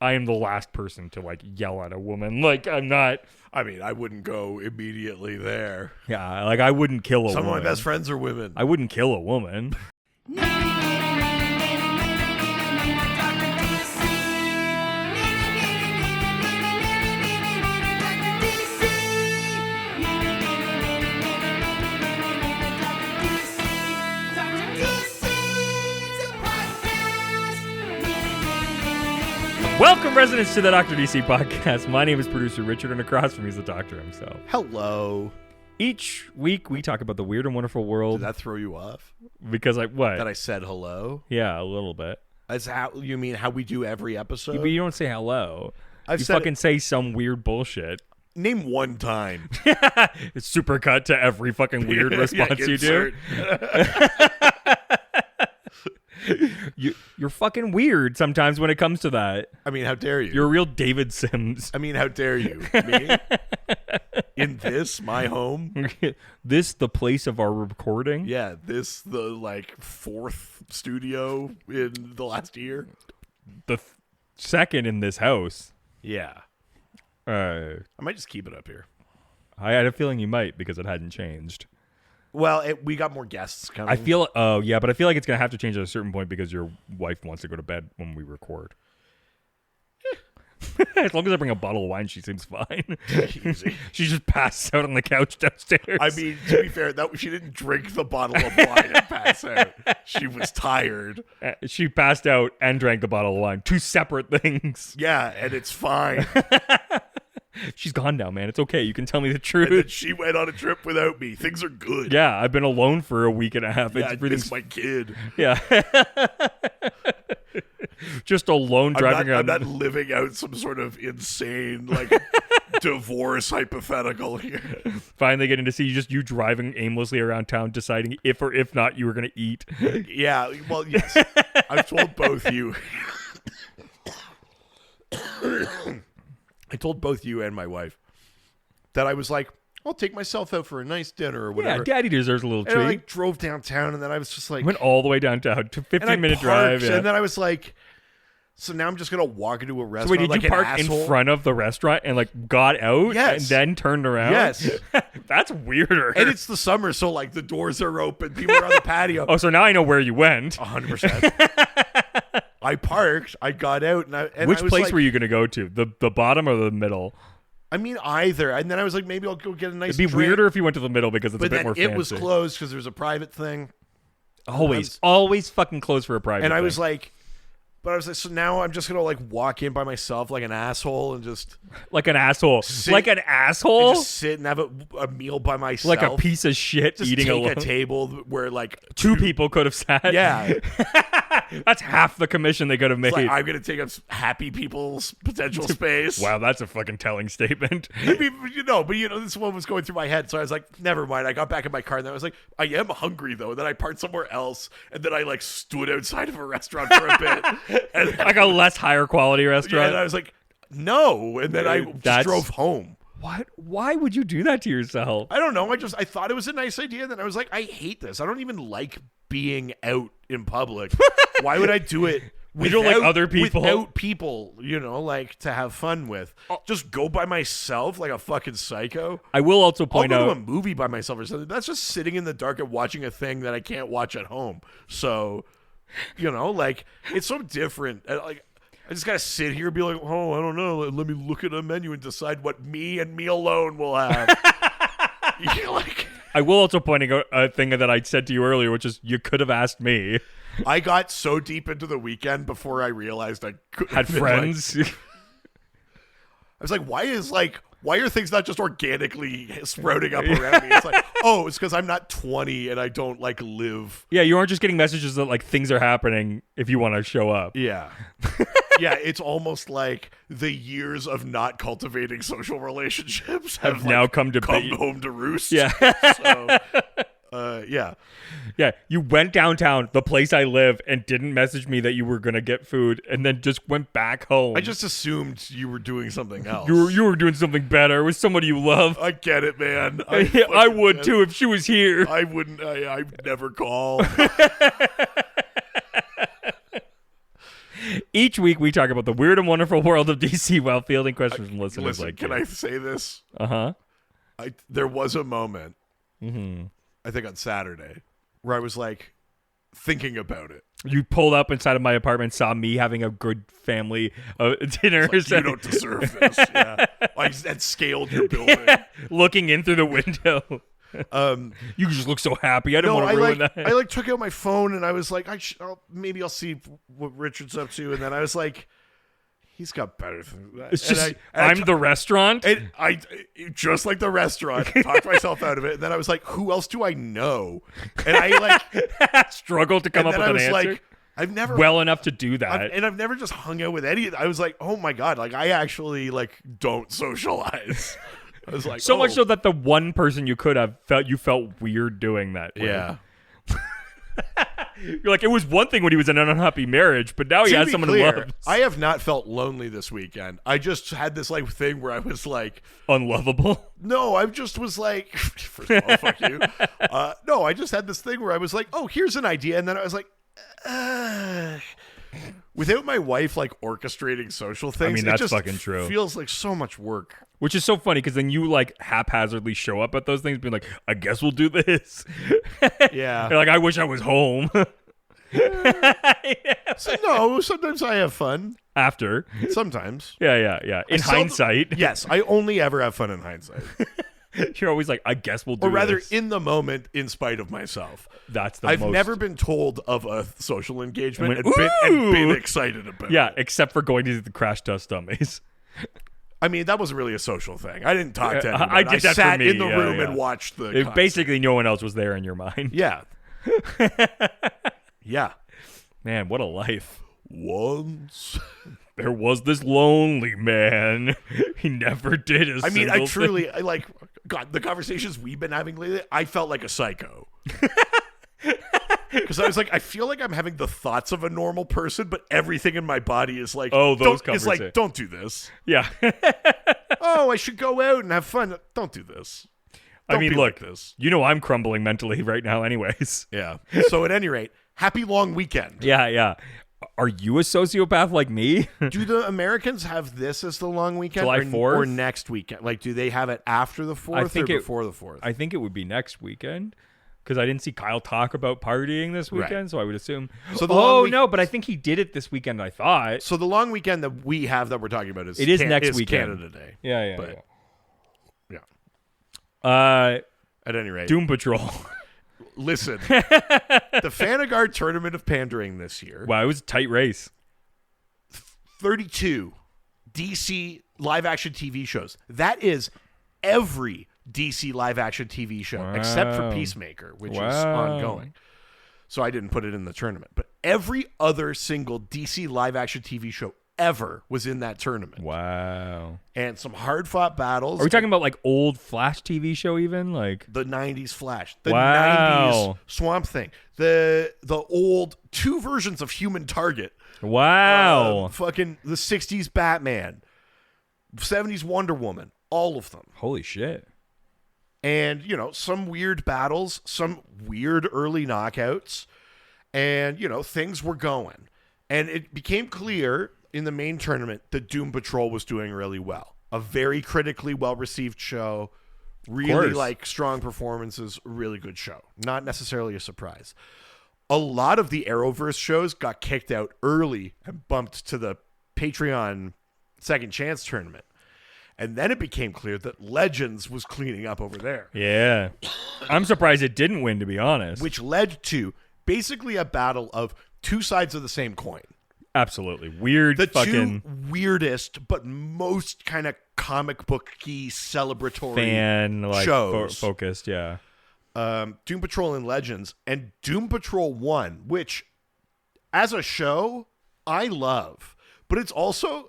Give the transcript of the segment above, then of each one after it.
I am the last person to like yell at a woman. Like I'm not. I mean, I wouldn't go immediately there. Yeah, like I wouldn't kill a Some woman. of my best friends are women. I wouldn't kill a woman. Welcome, residents, to the Dr. DC podcast. My name is producer Richard, and across from me is the doctor himself. Hello. Each week, we talk about the weird and wonderful world. Did that throw you off? Because what? That I said hello? Yeah, a little bit. That's how you mean how we do every episode? But you don't say hello. I've You said fucking say some weird bullshit. name one time. It's super cut to every fucking weird response you do. You're fucking weird sometimes when it comes to that. I mean, how dare you? You're a real David Sims. I mean, how dare you? Me? In this, my home? This the place of our recording? Yeah, this the like fourth studio in the last year. The second in this house. Yeah. I I might just keep it up here. had a feeling you might because it hadn't changed. Well, we got more guests coming. I feel, oh yeah, but I feel like it's gonna have to change at a certain point because your wife wants to go to bed when we record. As long as I bring a bottle of wine, she seems fine. Easy. She just passed out on the couch downstairs. I mean, to be fair, that she didn't drink the bottle of wine and pass out. She was tired. She passed out and drank the bottle of wine. Two separate things. Yeah, and it's fine. She's gone now, man. It's okay. You can tell me the And truth. then she went on a trip without me. Things are good. Yeah, I've been alone for a week and a half. Yeah, I Everything's miss my kid. yeah. Just alone driving I'm around. not living out some sort of insane like divorce hypothetical here. Finally getting to see you driving aimlessly around town, deciding if or if not you were going to eat. Yeah, well, yes. I've told both you. I told both you and my wife that I was like, I'll take myself out for a nice dinner or whatever. Yeah, Daddy deserves a little And treat. I like drove downtown, and then I was just like, Went all the way downtown to and I 15-minute parked, drive. Yeah. and then I was like, so now I'm just gonna walk into a So restaurant. wait, did like you an park asshole? in front of the restaurant and like got out Yes. and then turned around? Yes. That's weirder. And it's the summer, so like the doors are open, people are on the patio. Oh, so now I know where you went. 100%. I parked, I got out, and Which I was place like, were you going to go to? The bottom or the middle? I mean, either. And then I was like, maybe I'll go get a nice It'd be drink. weirder if you went to the middle because it's But a bit then more fancy. it was closed because there was a private thing. Always fucking closed for a private And I thing. was like, but I was like, so now I'm just gonna like walk in by myself like an asshole and just like an asshole. Sit- Like an asshole? just sit and have a meal by myself. Like a piece of shit just eating take alone. a table where like Two people could have sat. Yeah, That's half the commission they could have made. it's like I'm gonna take up happy people's potential space. Wow, that's a fucking telling statement. I mean, but this one was going through my head, so I was like, never mind. I got back in my car, and then I was like, I am hungry though. And then I parked somewhere else, and then I like stood outside of a restaurant for a bit, and Like a less higher quality yeah, restaurant. and I was like, no, and then I just That's- drove home. What? Why would you do that to yourself? I don't know. I thought it was a nice idea. Then I was like, I hate this. I don't even like being out in public. Why would I do it? You don't like other people? Without people, like to have fun with. Just go by myself like a fucking psycho. I will also I'll point go to a out. movie by myself or something. That's just sitting in the dark and watching a thing that I can't watch at home. So, like it's so different. Like I just gotta sit here and be like, oh, I don't know. Let me look at a menu and decide what me and me alone will have. I will also point out a thing that I said to you earlier, which is you could have asked me. I got so deep into the weekend before I realized I could Had friends. I was like, why are things not just organically sprouting up around me? It's like, oh, it's because I'm not 20 and I don't like live. Yeah, you aren't just getting messages that like things are happening if you want to show up. Yeah. Yeah, it's almost like the years of not cultivating social relationships have now like, come to be. home to roost. Yeah. So, yeah. Yeah, you went downtown, the place I live, and didn't message me that you were gonna get food, and then just went back home. I just assumed you were doing something else. you were doing something better with somebody you love. I get it, man. I would too if she was here. I wouldn't. I'd never call. Each week we talk about the weird and wonderful world of DC while fielding questions from listeners Listen, like can you. I say this? Uh-huh. There was a moment, Mm-hmm. I think on Saturday, where I was like thinking about it. You pulled up inside of my apartment, saw me having a good family dinner. Like, you don't deserve this. Yeah. I had scaled your building. Looking in through the window. You just look so happy. I didn't want to ruin that. I took out my phone and I was like, maybe I'll see what Richard's up to. And then I was like, he's got better than that. It's just, I'm the restaurant. And I just like the restaurant, talked myself out of it. And then I was like, who else do I know? And I like struggled to come up with an answer. Like, I've never well enough to do that. I've never just hung out with any. I was like, oh my God, like I actually like don't socialize. I was like, so much so that the one person you could have felt weird doing that with. Yeah. You're like, it was one thing when he was in an unhappy marriage, but now he has someone who loves. I have not felt lonely this weekend. I just had this like thing where I was like Unlovable. no, I just was like, first of all, fuck you. No, I just had this thing where I was like, oh, here's an idea, and then I was like, without my wife like orchestrating social things, I mean, it that's just fucking true. Feels like so much work. Which is so funny because then you like haphazardly show up at those things being like, I guess we'll do this. Yeah. You're like, I wish I was home. So, no, sometimes I have fun. After. Sometimes. Yeah. In hindsight. Yes, I only ever have fun in hindsight. You're always like, I guess we'll do Or rather, this. in the moment, in spite of myself. That's the I've most. never been told of a social engagement And and, went, been "Ooh." excited about Yeah, it. except for going to the Crash Test Dummies. I mean, that wasn't really a social thing. I didn't talk to anyone. I did that for sat me, in the yeah, room yeah. and watched the concert. Basically, no one else was there in your mind. Yeah. Yeah. Man, what a life. Once. There was this lonely man. He never did a I mean, I single truly, thing. I like, God, the conversations we've been having lately, I felt like a psycho. Because I was like, I feel like I'm having the thoughts of a normal person, but everything in my body is like, Oh, those don't, it's like, conversations. don't do this. Yeah. Oh, I should go out and have fun. Don't do this. I Don't mean, be look, like this. you know I'm crumbling mentally right now anyways. Yeah. So at any rate, happy long weekend. Yeah. Are you a sociopath like me? Do the Americans have this as the long weekend July or 4th? next weekend? Like, do they have it after the 4th or before the 4th? I think it would be next weekend. Because I didn't see Kyle talk about partying this weekend, Right. so I would assume. So the long no, but I think he did it this weekend, I thought. So the long weekend that we have that we're talking about is It is next weekend. Canada Day. Yeah. But- Yeah. At any rate, Doom Patrol. listen. The Fanagard Tournament of Pandering this year, Wow, it was a tight race. 32 DC live action TV shows. That is every DC live action TV show except for Wow. Peacemaker, which is Wow. ongoing. So I didn't put it in the tournament. But every other single DC live action TV show ever was in that tournament. Wow. And some hard fought battles. Are we talking about like old Flash TV show even? Like The 90s Flash, the Wow. 90s Swamp Thing, the old two versions of Human Target. wow. Fucking the 60s Batman, 70s Wonder Woman, all of them. Holy shit. And, you know, some weird battles, some weird early knockouts, and, you know, things were going. And it became clear in the main tournament that Doom Patrol was doing really well. A very critically well-received show, really, course. like, strong performances, really good show. Not necessarily a surprise. A lot of the Arrowverse shows got kicked out early and bumped to the Patreon Second Chance tournament. And then it became clear that Legends was cleaning up over there, Yeah. I'm surprised it didn't win, to be honest. which led to basically a battle of two sides of the same coin. Absolutely. Weird The fucking two weirdest but most kind of comic booky celebratory fan like shows. focused, yeah. Doom Patrol and Legends, and Doom Patrol 1, which as a show I love, but it's also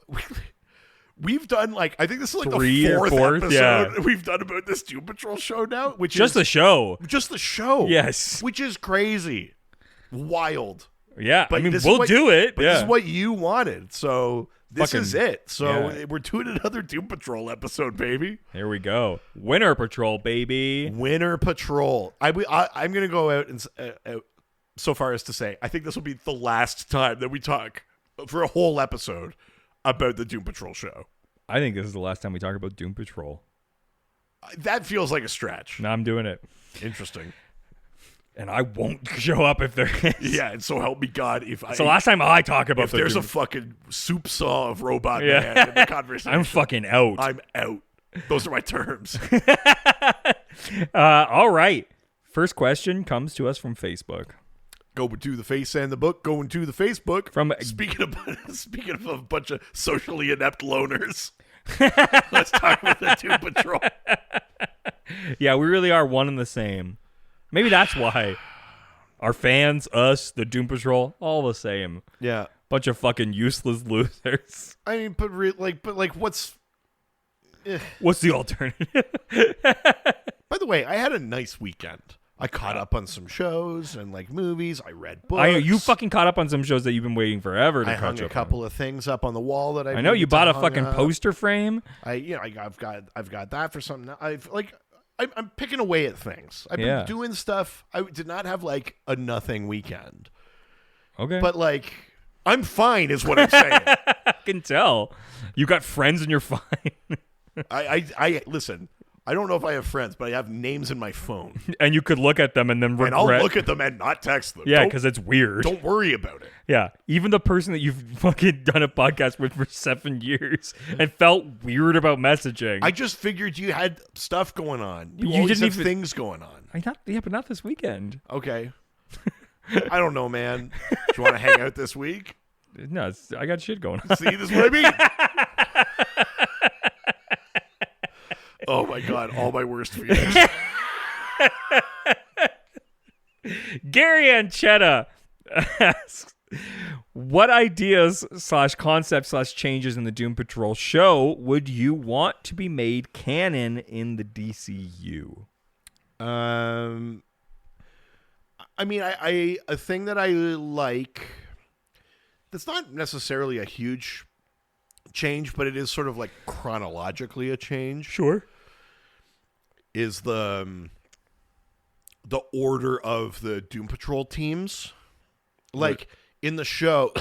we've done like, I think this is like 3 the or fourth 4th, episode yeah. we've done about this Doom Patrol show now, which Just is the show. just the show. Yes. Which is crazy. Wild. Yeah. But I mean, this is we'll what- do it. But yeah. this is what you wanted. So this Fucking- is it. So yeah. we're doing another Doom Patrol episode, baby. Here we go. Winter Patrol, baby. Winter Patrol. I'm going to go out and so far as to say, I think this will be the last time that we talk for a whole episode about the Doom Patrol show. I think this is the last time we talk about Doom Patrol. That feels like a stretch. Now I'm doing it. Interesting. And I won't show up if there is. Yeah, and so help me God if It's the last time I talk about if there's Doom a fucking soup saw of Robot Yeah. Man in the conversation. I'm fucking out. I'm out. Those are my terms. All right. First question comes to us from Facebook. Go to the face and the book. Going to the Facebook. From Speaking of a bunch of socially inept loners, let's talk about the Doom Patrol. Yeah, we really are one and the same. Maybe that's why. Our fans, us, the Doom Patrol, all the same. Yeah, Bunch of fucking useless losers. I mean, but what's? What's the alternative? By the way, I had a nice weekend. I caught up on some shows and like movies. I read books. You fucking caught up on some shows that you've been waiting forever to I catch hung up a on. couple of things up on the wall that I know you bought a fucking post. poster frame. I've got that for something. I'm picking away at things. I've Yeah. been doing stuff. I did not have like a nothing weekend, Okay. but like I'm fine, is what I'm saying. I can tell. You got friends and you're fine. I listen. I don't know if I have friends, but I have names in my phone, And you could look at them and then regret. and I'll look at them and not text them. Yeah, Don't- because it's weird. don't worry about it. Yeah, even the person that you've fucking done a podcast with for 7 years and felt weird about messaging. I just figured you had stuff going on. You, You always didn't have even- things going on. but not this weekend. Okay. I don't know, man. Do you want to hang out this week? No, I got shit going on. See, this is what I mean. Oh my god, all my worst fears. Gary Anchetta asks, what ideas / concepts / changes in the Doom Patrol show would you want to be made canon in the DCU? I mean, I a thing that I like that's not necessarily a huge change, but it is sort of like chronologically a change. Sure. Is the order of the Doom Patrol teams. Like in the show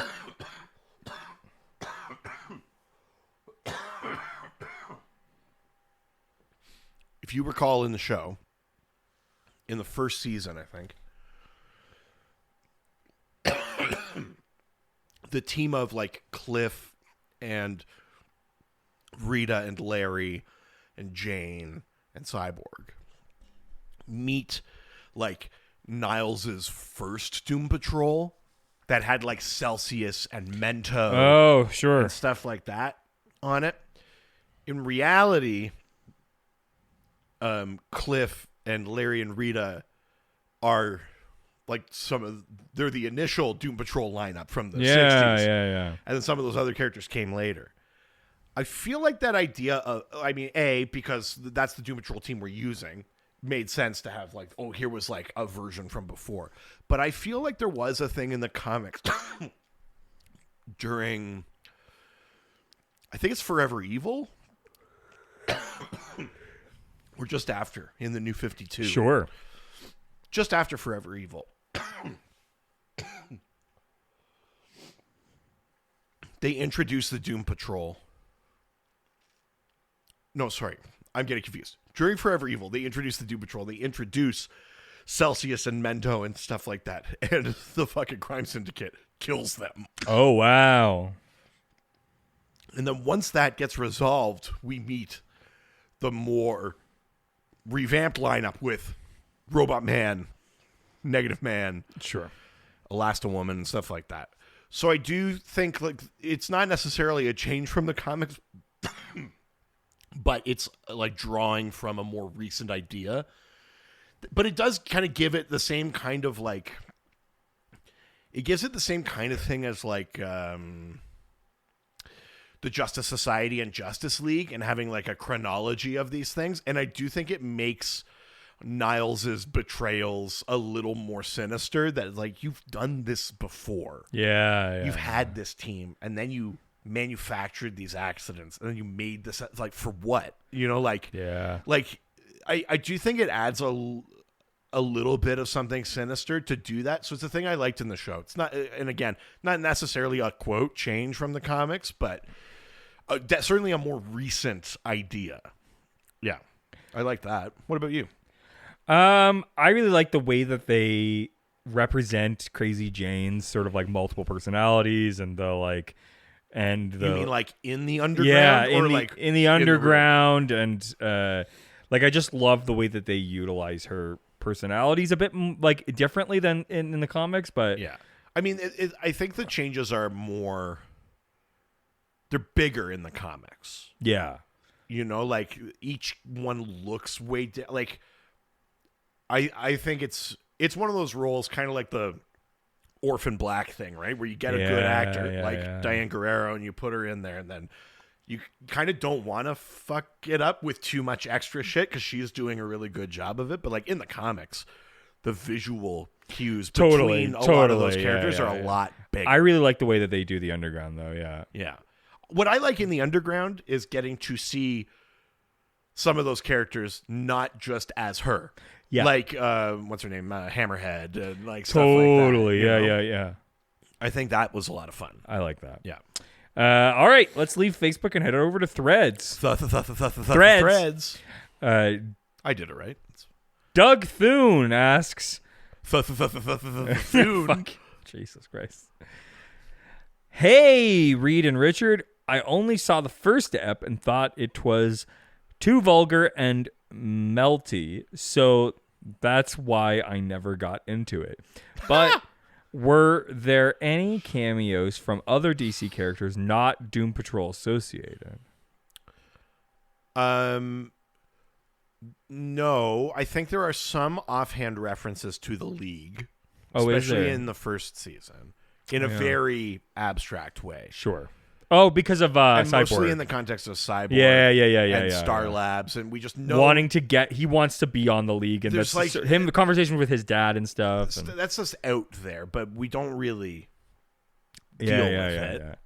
if you recall in the show, in the first season, I think, the team of like Cliff and Rita and Larry and Jane and Cyborg meet like Niles's first Doom Patrol that had like Celsius and Mento Oh, sure. and stuff like that on it. In reality, Cliff and Larry and Rita are like they're the initial Doom Patrol lineup from the 60s. Yeah. And then some of those other characters came later. I feel like that idea of, I mean, because that's the Doom Patrol team we're using, made sense to have like, oh, here was like a version from before. But I feel like there was a thing in the comics during, I think it's Forever Evil, or just after, in the New 52. Sure. Just after Forever Evil. They introduced the Doom Patrol. No, sorry. I'm getting confused. During Forever Evil, they introduced the Doom Patrol. They introduce Celsius and Mento and stuff like that. And the fucking crime syndicate kills them. Oh, wow. And then once that gets resolved, we meet the more revamped lineup with Robot Man, Negative Man, Sure. Elasti-Woman, and stuff like that. So I do think like it's not necessarily a change from the comics, but it's like drawing from a more recent idea. But it does kind of give it the same kind of like, it gives it the same kind of thing as like the Justice Society and Justice League, and having like a chronology of these things. And I do think it makes Niles's betrayals a little more sinister, that like, you've done this before. Yeah. You've had this team, and then you manufactured these accidents, and then you made this, like, for what? You know, like, Yeah. like I do think it adds a little bit of something sinister to do that. So it's a thing I liked in the show. It's not, and again, not necessarily a quote change from the comics, but certainly a more recent idea. Yeah, I like that. What about you? I really like the way that they represent Crazy Jane's sort of like multiple personalities and you mean like in the underground, or in the underground, and like I just love the way that they utilize her personalities a bit like differently than in the comics, but yeah, I mean, I think the changes are more, they're bigger in the comics. Yeah, you know, like each one looks way like I think it's one of those roles, kind of like the Orphan Black thing, right? Where you get a good actor Diane Guerrero and you put her in there, and then you kind of don't want to fuck it up with too much extra shit because she's doing a really good job of it. But like in the comics, the visual cues between a lot of those characters are a lot bigger. I really like the way that they do the underground, though. Yeah. Yeah. What I like in the underground is getting to see some of those characters not just as her. Yeah. Like, what's her name? Hammerhead. And like stuff totally. like that, Yeah. I think that was a lot of fun. I like that. Yeah. All right. Let's leave Facebook and head over to Threads. Threads. I did it right. Doug Thune asks. Thune. Fuck. Jesus Christ. Hey, Reed and Richard. I only saw the first ep and thought it was too vulgar and melty, so that's why I never got into it. But were there any cameos from other DC characters not Doom Patrol associated? No, I think there are some offhand references to the League, Oh, especially in the first season, in a very abstract way. Sure. Oh, because of and Cyborg. mostly in the context of Cyborg. And Star Labs, and we just know he wants to be on the League, and there's that's like him, the conversation with his dad and stuff. And, that's just out there, but we don't really deal with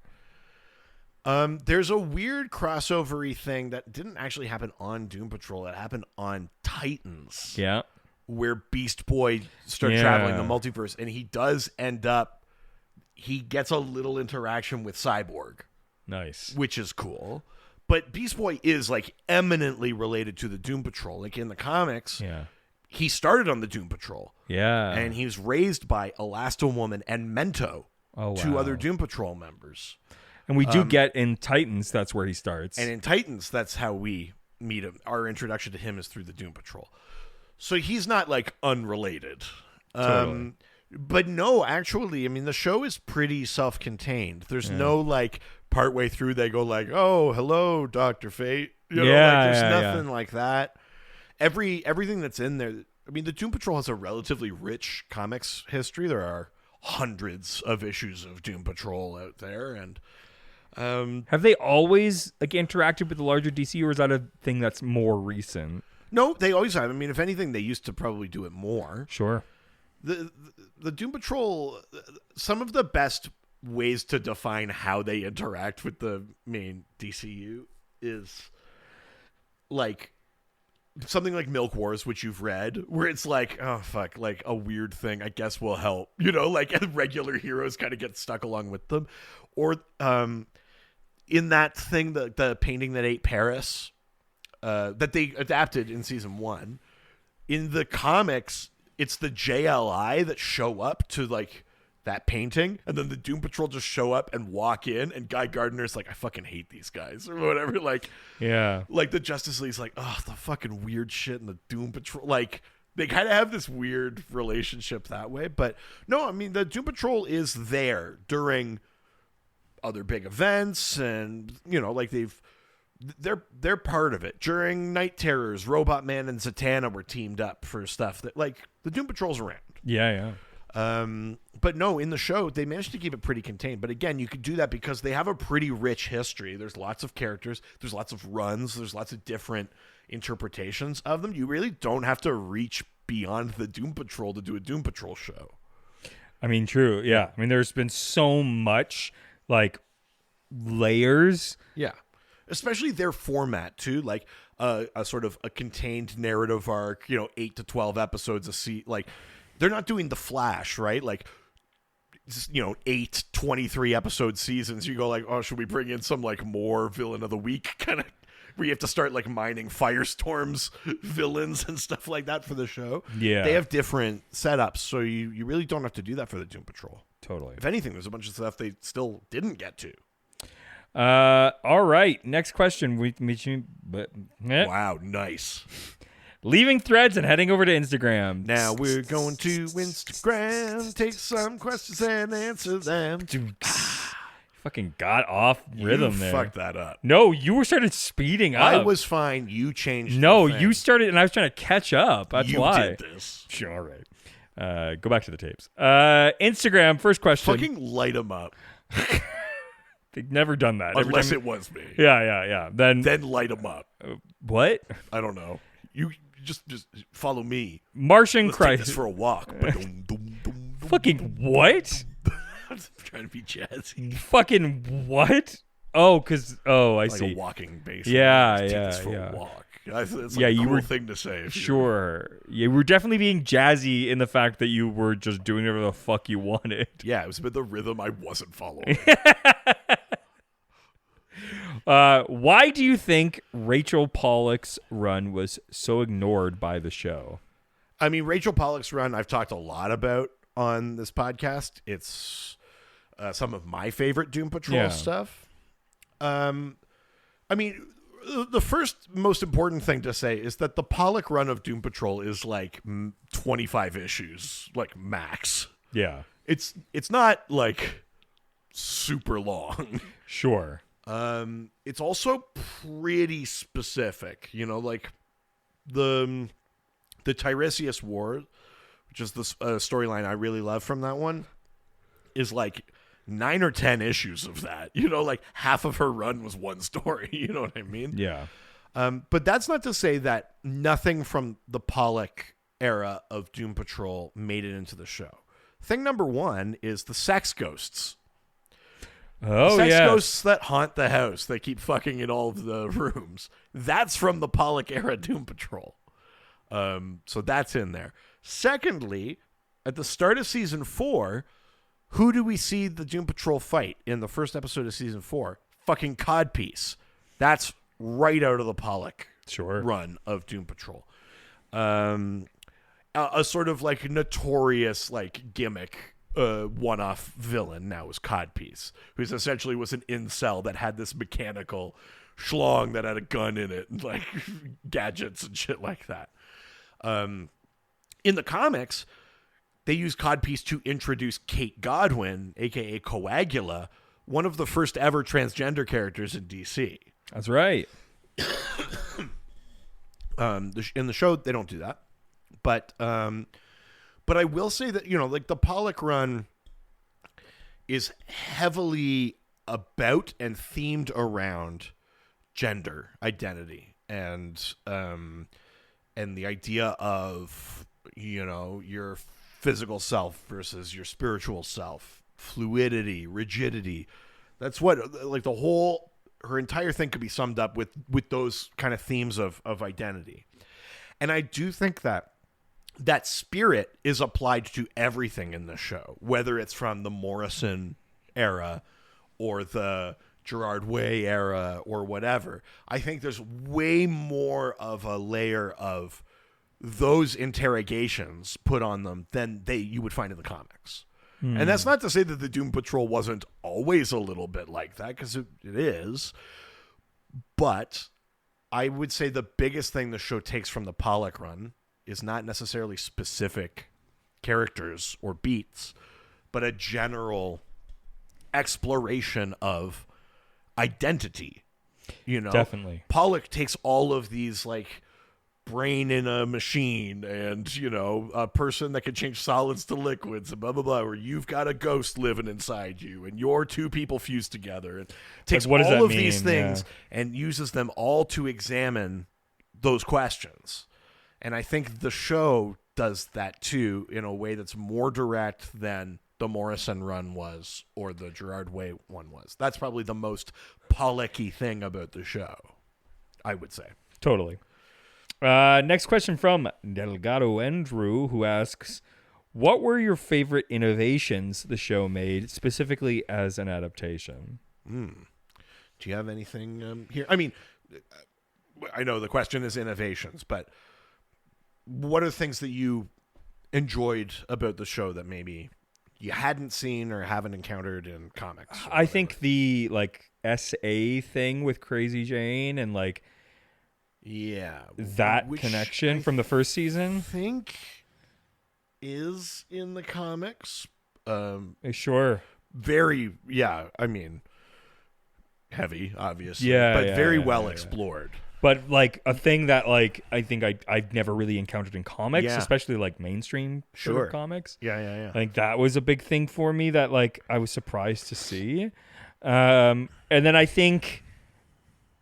it. There's a weird crossover-y thing that didn't actually happen on Doom Patrol. It happened on Titans. Yeah. Where Beast Boy starts traveling the multiverse, and he does end up, he gets a little interaction with Cyborg. Nice. Which is cool. But Beast Boy is like eminently related to the Doom Patrol. Like in the comics, he started on the Doom Patrol. Yeah. And he was raised by Elasti-Woman and Mento, two other Doom Patrol members. And we do get in Titans, that's where he starts. And in Titans, that's how we meet him. Our introduction to him is through the Doom Patrol. So he's not like unrelated. Totally. But no, actually, I mean, the show is pretty self-contained. There's no like partway through they go like, "Oh, hello, Dr. Fate." You know, like, there's nothing like that. Everything that's in there. I mean, the Doom Patrol has a relatively rich comics history. There are hundreds of issues of Doom Patrol out there, and have they always like interacted with the larger DC, or is that a thing that's more recent? No, they always have. I mean, if anything, they used to probably do it more. Sure. The Doom Patrol, some of the best ways to define how they interact with the main DCU is like something like Milk Wars, which you've read, where it's like, oh fuck, like a weird thing I guess will help, you know, like regular heroes kind of get stuck along with them. Or in that thing, the painting that ate Paris, that they adapted in season 1, in the comics it's the JLI that show up to like that painting, and then the Doom Patrol just show up and walk in, and Guy Gardner's like, I fucking hate these guys, or whatever. Like, like the Justice League's like, oh, the fucking weird shit in the Doom Patrol. Like, they kind of have this weird relationship that way. But no, I mean, the Doom Patrol is there during other big events, and you know, like they're part of it. During Night Terrors, Robot Man and Zatanna were teamed up for stuff that, like, the Doom Patrol's around. But no, in the show, they managed to keep it pretty contained. But again, you could do that because they have a pretty rich history. There's lots of characters. There's lots of runs. There's lots of different interpretations of them. You really don't have to reach beyond the Doom Patrol to do a Doom Patrol show. I mean, true. Yeah. I mean, there's been so much, like, layers. Yeah. especially their format too, like a sort of a contained narrative arc, 8 to 12 episodes like they're not doing The Flash, right? Like, 8 23 episode seasons. You go like, oh, should we bring in some like more villain of the week kind of, where you have to start like mining Firestorm's villains and stuff like that for the show. Yeah. They have different setups, so you really don't have to do that for the Doom Patrol. Totally. If anything, there's a bunch of stuff they still didn't get to. All right. Next question. Wow, nice. Leaving Threads and heading over to Instagram. Now we're going to Instagram, take some questions and answer them. Fucking got off rhythm you there. Fucked that up. No, you started speeding up. I was fine. You changed. No, the thing. you started, and I was trying to catch up. That's you why. did this. Sure, all right. Go back to the tapes. Instagram, first question. Fucking light them up. They've never done that. Every Unless time- it was me. Yeah. Then Light them up. what? I don't know. You just follow me. Martian Let's take this Crisis. for a walk. Ba-dum, dum, dum, dum. Fucking what? I'm trying to be jazzy. Fucking what? Oh, I Like see. a walking bass. Yeah, Let's take yeah, this for yeah. a walk. It's Yeah, a you cool were- thing to say. Sure. Yeah, we were definitely being jazzy in the fact that you were just doing whatever the fuck you wanted. Yeah, it was about the rhythm I wasn't following. Why do you think Rachel Pollack's run was so ignored by the show? I mean, Rachel Pollack's run, I've talked a lot about on this podcast. It's some of my favorite Doom Patrol stuff. I mean, the first most important thing to say is that the Pollack run of Doom Patrol is like 25 issues, like max. Yeah. It's not like super long. Sure. It's also pretty specific, like the Tiresias War, which is the storyline I really love from that one, is like 9 or 10 issues of that. Like half of her run was one story. You know what I mean? Yeah. But that's not to say that nothing from the Pollack era of Doom Patrol made it into the show. Thing number one is the sex ghosts. Oh, Sex yeah. ghosts that haunt the house. They keep fucking in all of the rooms. That's from the Pollack era Doom Patrol. So that's in there. Secondly, at the start of season 4, who do we see the Doom Patrol fight in the first episode of season 4? Fucking Codpiece. That's right out of the Pollack run of Doom Patrol. A sort of like notorious like gimmick one-off villain now is Codpiece, who's essentially was an incel that had this mechanical schlong that had a gun in it and like gadgets and shit like that. In the comics, they use Codpiece to introduce Kate Godwin, aka Coagula, one of the first ever transgender characters in DC. That's right. In the show, they don't do that, but I will say that like the Pollack run is heavily about and themed around gender identity and the idea of your physical self versus your spiritual self, fluidity, rigidity. That's what like her entire thing could be summed up with those kind of themes of identity. And I do think that spirit is applied to everything in the show, whether it's from the Morrison era or the Gerard Way era or whatever. I think there's way more of a layer of those interrogations put on them than you would find in the comics. And that's not to say that the Doom Patrol wasn't always a little bit like that, because it is. But I would say the biggest thing the show takes from the Pollack run is not necessarily specific characters or beats, but a general exploration of identity. Definitely. Pollack takes all of these like brain in a machine and a person that can change solids to liquids and blah blah blah, where you've got a ghost living inside you and your two people fused together, and takes what does all that of these mean? things and uses them all to examine those questions. And I think the show does that too in a way that's more direct than the Morrison run was or the Gerard Way one was. That's probably the most Pollocky thing about the show, I would say. Totally. Next question from Delgado Andrew, who asks, what were your favorite innovations the show made, specifically as an adaptation? Do you have anything here? I mean, I know the question is innovations, but what are things that you enjoyed about the show that maybe you hadn't seen or haven't encountered in comics? I think the SA thing with Crazy Jane and that which connection from the first season. I think is in the comics. Sure. Very, I mean, heavy, obviously, Yeah, but yeah, very yeah, well yeah. explored. But a thing that I think I've never really encountered in comics, Yeah. especially mainstream sort Sure. of comics. Yeah. I think that was a big thing for me that I was surprised to see. And then I think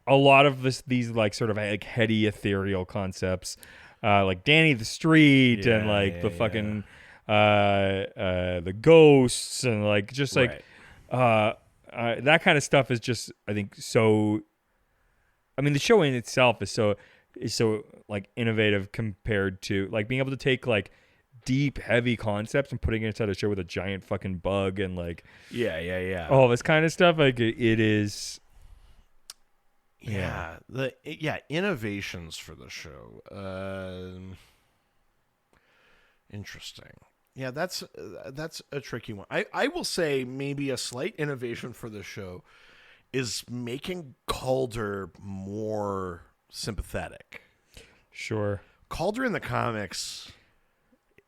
a lot of these sort of heady ethereal concepts, like Danny the Street and the fucking the ghosts and Right. that kind of stuff is just, I think, so. I mean, the show in itself is so innovative compared to being able to take deep, heavy concepts and putting it inside a show with a giant fucking bug and Yeah. all this kind of stuff. It is. Yeah, innovations for the show. Interesting. Yeah, that's a tricky one. I will say maybe a slight innovation for the show is making Calder more sympathetic. Sure. Calder in the comics,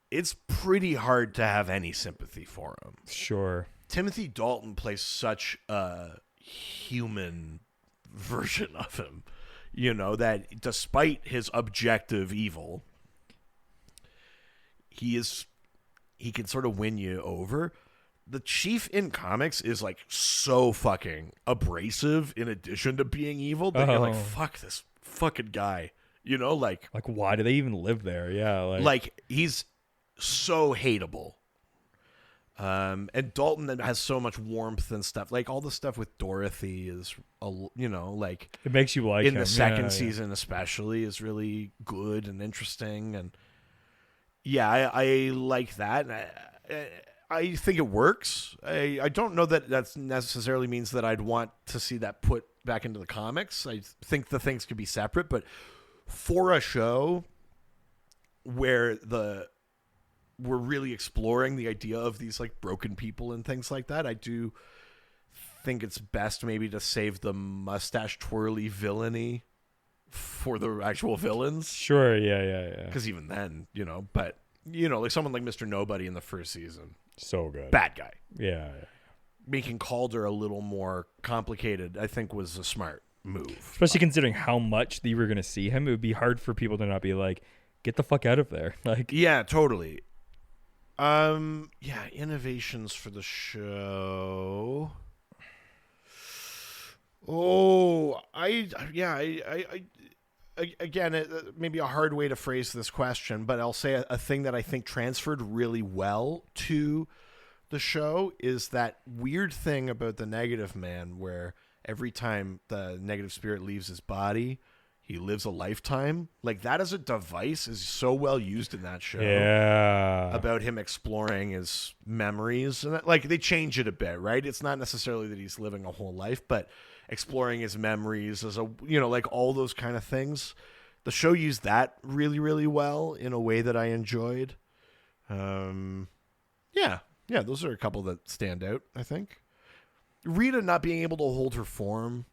it's pretty hard to have any sympathy for him. Sure. Timothy Dalton plays such a human version of him, that despite his objective evil, he can sort of win you over. The Chief in comics is so fucking abrasive in addition to being evil that you're like, fuck this fucking guy, why do they even live there? Yeah. He's so hateable. And Dalton has so much warmth and stuff. All the stuff with Dorothy is, it makes you like in him. the second season especially is really good and interesting. And I like that. And I think it works. I don't know that necessarily means that I'd want to see that put back into the comics. I think the things could be separate, but for a show where we're really exploring the idea of these broken people and things like that, I do think it's best maybe to save the mustache twirly villainy for the actual villains. Sure, yeah. Because even then, but someone like Mr. Nobody in the first season, so good. bad guy. Yeah. Making Calder a little more complicated, I think, was a smart move. Especially considering how much you were going to see him, it would be hard for people to not be get the fuck out of there. Yeah, totally. Innovations for the show. Oh, again, it maybe a hard way to phrase this question, but I'll say a thing that I think transferred really well to the show is that weird thing about the Negative Man where every time the negative spirit leaves his body, he lives a lifetime. That as a device is so well used in that show. Yeah. About him exploring his memories. And they change it a bit, right? It's not necessarily that he's living a whole life, but exploring his memories as all those kind of things. The show used that really, really well in a way that I enjoyed. Those are a couple that stand out, I think. Rita not being able to hold her form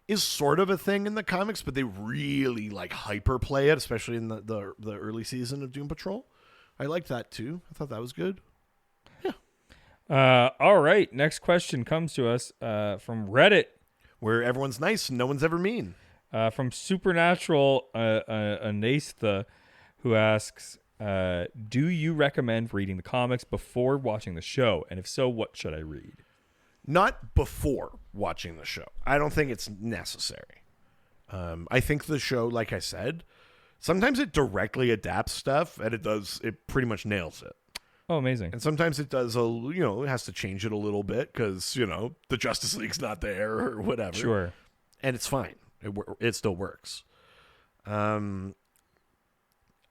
is sort of a thing in the comics, but they really hyper play it, especially in the early season of Doom Patrol. I liked that too. I thought that was good. All right. Next question comes to us from Reddit, where everyone's nice and no one's ever mean. From Supernatural Anastha, who asks, do you recommend reading the comics before watching the show? And if so, what should I read? Not before watching the show. I don't think it's necessary. I think the show, like I said, sometimes it directly adapts stuff, and it pretty much nails it. Oh, amazing. And sometimes it does it has to change it a little bit because the Justice League's not there or whatever. Sure. And it's fine. It still works.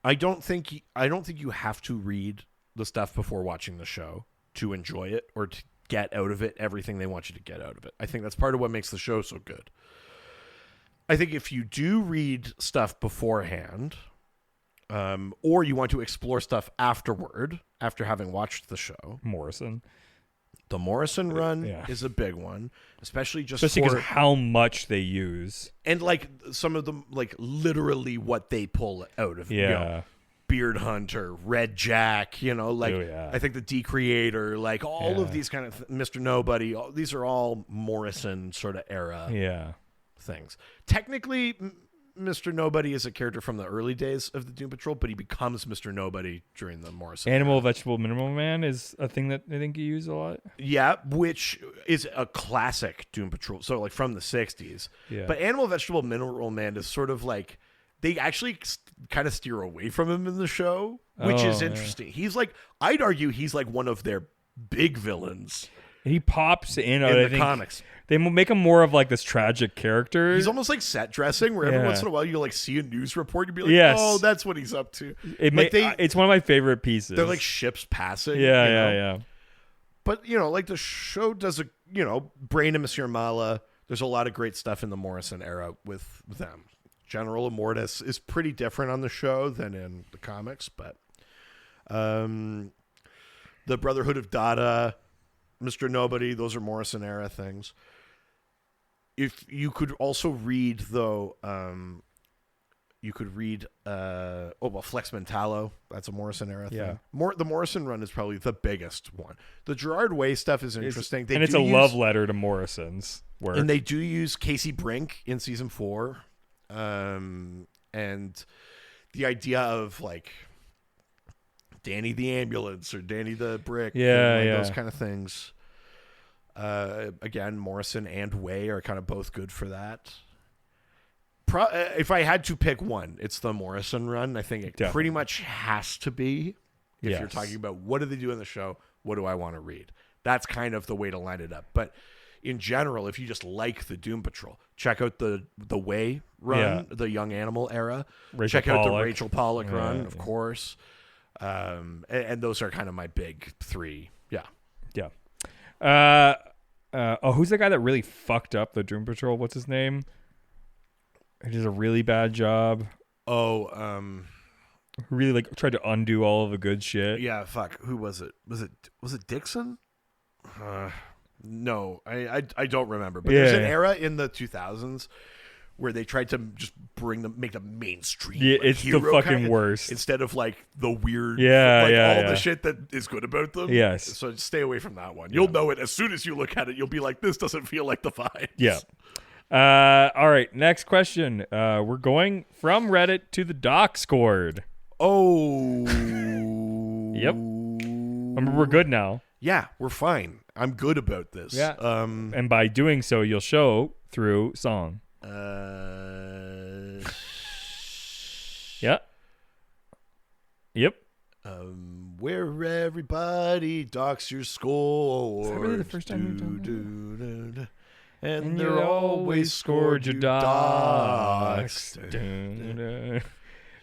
I don't think you have to read the stuff before watching the show to enjoy it or to get out of it everything they want you to get out of it. I think that's part of what makes the show so good. I think if you do read stuff beforehand, or you want to explore stuff afterward, after having watched the show, Morrison. the Morrison run Yeah. is a big one, especially Especially because how much they use. and like some of them, like literally what they pull out of Yeah. Beard Hunter, Red Jack, like Oh, yeah. I think the Decreator, like all of Yeah. these kind of Mr. Nobody, these are all Morrison sort of era Yeah. things. Technically, Mr. Nobody is a character from the early days of the Doom Patrol, but he becomes Mr. Nobody during the Morrison Animal, era. Vegetable, Mineral Man is a thing that I think you use a lot. Yeah, which is a classic Doom Patrol, so like from the 60s. Yeah. But Animal, Vegetable, Mineral Man is sort of like they actually kind of steer away from him in the show, which is Oh, yeah. interesting. He's like, I'd argue he's like one of their big villains He pops in, in I the think comics. They make him more of like this tragic character. He's almost like set dressing, where every Yeah. once in a while you like see a news report and be like, Yes. "Oh, that's what he's up to." It it's one of my favorite pieces. They're like ships passing. yeah, you know? yeah. But like the show does Brain and Monsieur Mala. There's a lot of great stuff in the Morrison era with them. General Immortus is pretty different on the show than in the comics, but the Brotherhood of Dada, Mr. Nobody, those are Morrison era things. If you could also read though, you could read Flex Mentallo. That's a Morrison era Yeah. thing. The Morrison run is probably the biggest one. The Gerard Way stuff is interesting. They and it's do a use- love letter to Morrison's work. and they do use Casey Brink in season 4. And the idea of like Danny the Ambulance or Danny the Brick, Yeah, and, yeah. those kind of things. Again, Morrison and Way are kind of both good for that. If I had to pick one, it's the Morrison run. I think it Definitely. pretty much has to be. If you're Yes. talking about what do they do in the show, what do I want to read? That's kind of the way to line it up. But in general, if you just like the Doom Patrol, check out the Way run, the Young Animal era. Rachel check out the Pollack. Rachel Pollack run, Yeah, of yeah. course. And those are kind of my big 3. Yeah. Yeah. Who's the guy that really fucked up the Doom Patrol? What's his name? He does a really bad job. Oh, Who really tried to undo all of the good shit. yeah, fuck. Who was it? Was it Dixon? No, I don't remember. But there's an Yeah. era in the 2000s where they tried to just make them mainstream. Yeah, like, it's the hero fucking kinda, worst. Instead of like the weird, Yeah, like yeah, all yeah. the shit that is good about them. Yes. So just stay away from that one. You'll know it as soon as you look at it. You'll be like, this doesn't feel like the vibes. Yeah. All right. Next question. We're going from Reddit to the Doc scored. Oh. Yep. Remember, we're good now. Yeah, we're fine. I'm good about this. Yeah. And by doing so, you'll show through song. Yeah. Yep. Where everybody docks your score. Is that really the first time you've done that? And they're always scored your docs.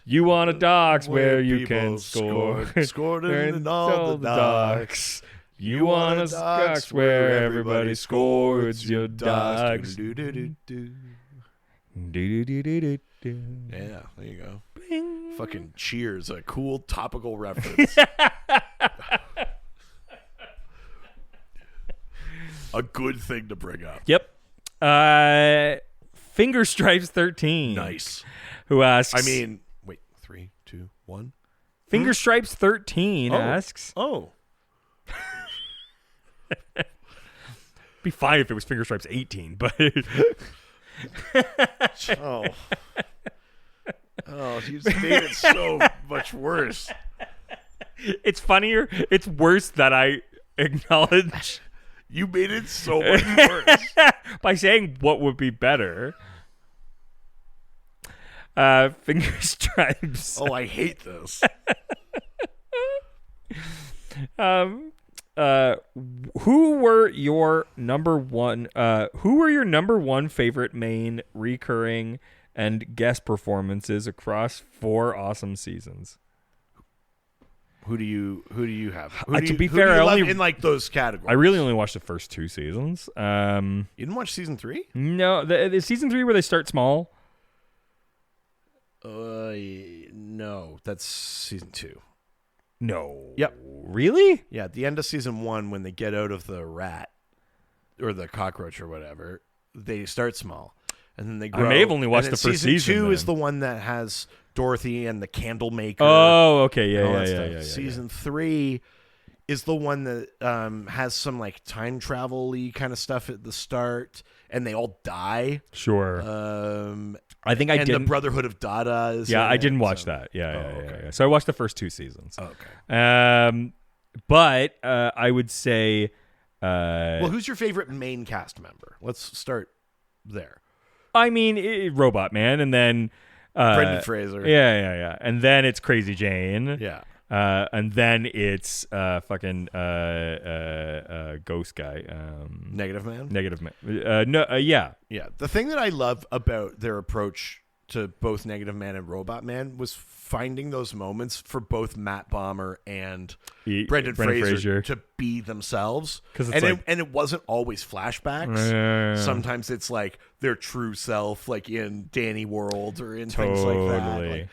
You want a docs where you people can score. Scored in all the docs. You want a docs where everybody scores your docs. Yeah, there you go. Fucking Cheers, a cool topical reference. A good thing to bring up. Yep. Finger Stripes 13. Nice. Who asks? I mean, wait, 3, 2, 1. Finger Stripes 13 asks. Oh. Be fine if it was Finger Stripes 18, but Oh. Oh, you just made it so much worse. it's funnier. It's worse that I acknowledge You made it so much worse. by saying what would be better. Finger Stripes. Oh, I hate this. Who were your number one? Who were your number one favorite main recurring and guest performances across 4 awesome seasons? Who do you have? To be who fair, do you I love only- in like those categories. I really only watched the first 2 seasons. You didn't watch season 3? No, the season 3 where they start small. No, that's season 2. No. Yep. Really? Yeah, at the end of season 1, when they get out of the rat or the cockroach or whatever, they start small, and then they grow. may have only watched And then the first season season, 2 is then. the one that has Dorothy and the candle maker. Oh, okay. and all that Yeah. stuff. Yeah. Season 3 is the one that has some like time travel-y kind of stuff at the start, and they all die. Sure. I think I and didn't. the Brotherhood of Dada is Yeah, in I it, didn't watch so- that. Yeah. okay. So I watched the first 2 seasons. Okay. But I would say. Well, who's your favorite main cast member? Let's start there. I mean, Robot Man, and then Brendan Fraser. Yeah, and then it's Crazy Jane. Yeah. And then it's fucking ghost guy. Negative Man. Negative Man. Yeah. Yeah. The thing that I love about their approach to both Negative Man and Robot Man was finding those moments for both Matt Bomer and Brendan Fraser to be themselves. 'Cause it's and it wasn't always flashbacks. Sometimes it's like their true self, like in Danny World or in things like that. Totally.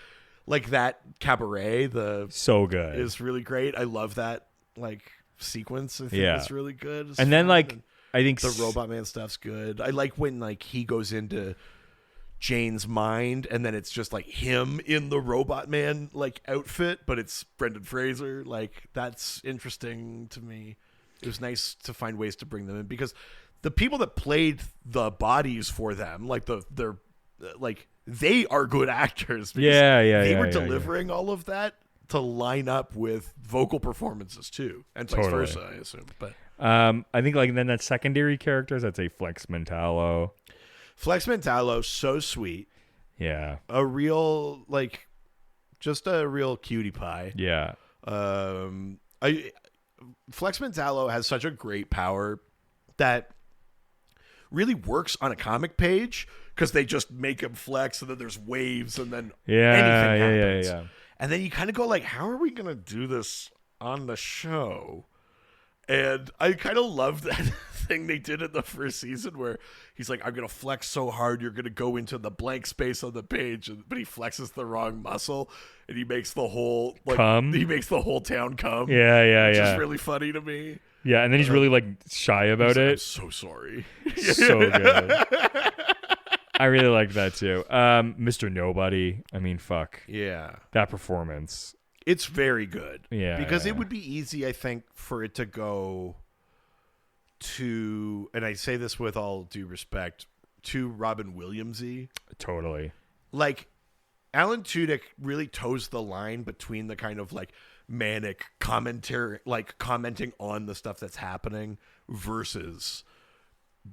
Like that cabaret, So good. is really great. I love that like sequence. I think Yeah. it's really good. It's And then fun, like and I think the Robot Man stuff's good. I like when like he goes into Jane's mind and then it's just like him in the Robot Man like outfit, but it's Brendan Fraser. Like that's interesting to me. It was nice to find ways to bring them in because the people that played the bodies for them, like they're like they are good actors. Because they were delivering all of that to line up with vocal performances too, and vice Totally. versa, I assume. But I think like then that secondary characters, I'd say Flex Mentallo. Flex Mentallo, so sweet, Yeah. a real like, just a real cutie pie. Yeah. Flex Mentallo has such a great power that really works on a comic page because they just make him flex and then there's waves and then anything happens. Yeah. And then you kind of go like, how are we going to do this on the show? And I kind of love that thing they did in the first season where he's like, I'm going to flex so hard, you're going to go into the blank space on the page. But he flexes the wrong muscle and he makes the whole Come? He makes the whole town come. Yeah. Which is really funny to me. Yeah, and then he's really like shy about He's like, I'm it. so sorry. So good. I really like that too. Mr. Nobody. I mean, fuck. Yeah. That performance. It's very good. Yeah. Because it would be easy, I think, for it to go to, and I say this with all due respect, to Robin Williams-y. Totally. Like, Alan Tudyk really toes the line between the kind of like manic commentary, like commenting on the stuff that's happening versus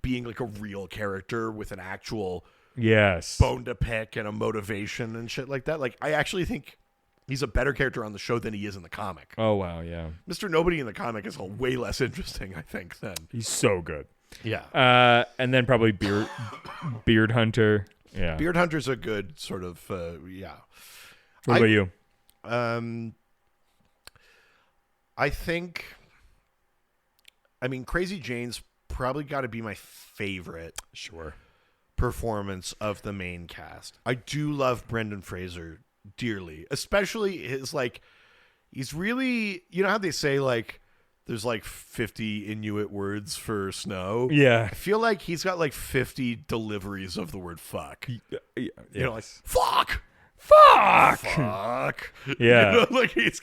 being like a real character with an actual Yes. bone to pick and a motivation and shit like that. Like, I actually think he's a better character on the show than he is in the comic. Oh, wow. Yeah. Mr. Nobody in the comic is way less interesting, I think, than. He's so good. Yeah. And then probably Beard Hunter. Yeah. Beard Hunter's a good sort of, yeah. What about you? I think, I mean, Crazy Jane's probably got to be my favorite Sure. performance of the main cast. I do love Brendan Fraser dearly, especially his like, he's really, you know how they say like there's like 50 Inuit words for snow? Yeah. I feel like he's got like 50 deliveries of the word fuck. You know, like, fuck! fuck. Fuck! Yeah. You know, like it's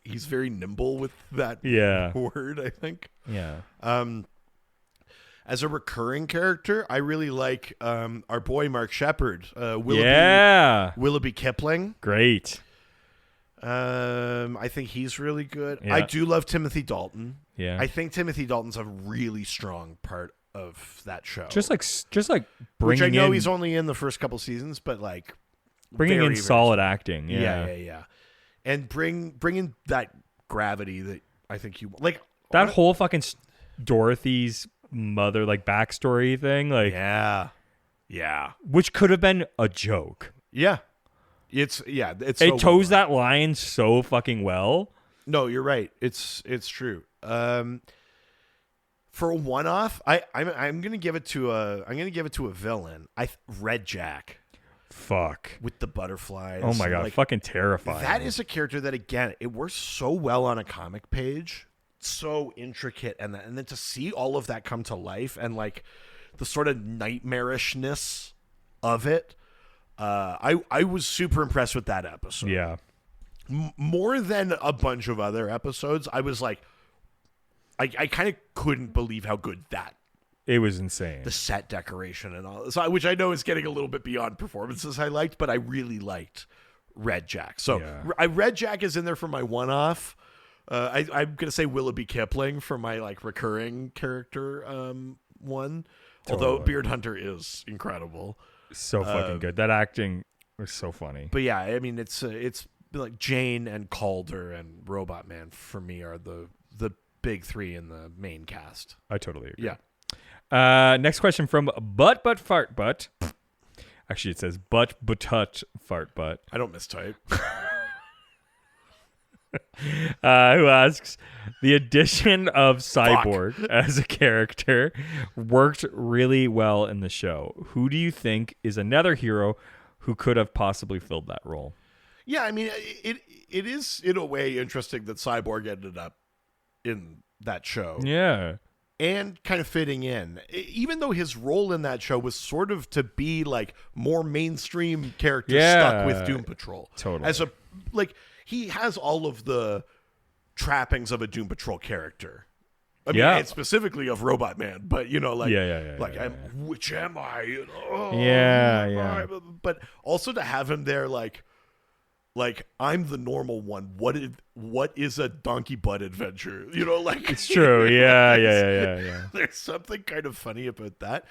he's very nimble with that Yeah. word, I think. Yeah. As a recurring character, I really like our boy Mark Shepard, Willoughby, Yeah. Willoughby Kipling. Great. I think he's really good. Yeah. I do love Timothy Dalton. Yeah. I think Timothy Dalton's a really strong part of that show. just like which I bringing know in he's only in the first couple seasons, but like bringing very, in very solid acting. yeah. and bring in that gravity that I think you like. That whole fucking Dorothy's mother like backstory thing, like Yeah. which could have been a joke. Yeah. It's It so toes well that line so fucking well. No, you're right. It's true. For a one-off, I'm gonna give it to a villain. Red Jack Fuck. with the butterflies. Oh my god, Like, fucking terrifying. that is a character that again it works so well on a comic page, so intricate, and then to see all of that come to life and like the sort of nightmarishness of it. I was super impressed with that episode. Yeah. More than a bunch of other episodes, I was like, I kind of couldn't believe how good It was insane. the set decoration and all, so which I know is getting a little bit beyond performances I liked, but I really liked Red Jack. So Yeah. Red Jack is in there for my one-off. I'm gonna say Willoughby Kipling for my like recurring character one. Although Totally. Beard Hunter is incredible. So fucking good. That acting was so funny. But yeah, I mean, it's like Jane and Calder and Robot Man for me are the big three in the main cast. I totally agree. Yeah. Next question from Butt Fart Butt. Actually, it says Butt Fart Butt. I don't mistype. Who asks, the addition of Cyborg as a character worked really well in the show. Who do you think is another hero who could have possibly filled that role? Yeah, I mean, it is in a way interesting that Cyborg ended up in that show. Yeah. And kind of fitting in, even though his role in that show was sort of to be like more mainstream character stuck with Doom Patrol. Totally. As a like he has all of the trappings of a Doom Patrol character. I mean, Yeah. and specifically of Robot Man, but you know, like, Yeah. which am I? You know, Yeah, who am yeah. I? But also to have him there, like I'm the normal one. What is a donkey butt adventure? You know, like It's true. Yeah. There's something kind of funny about that.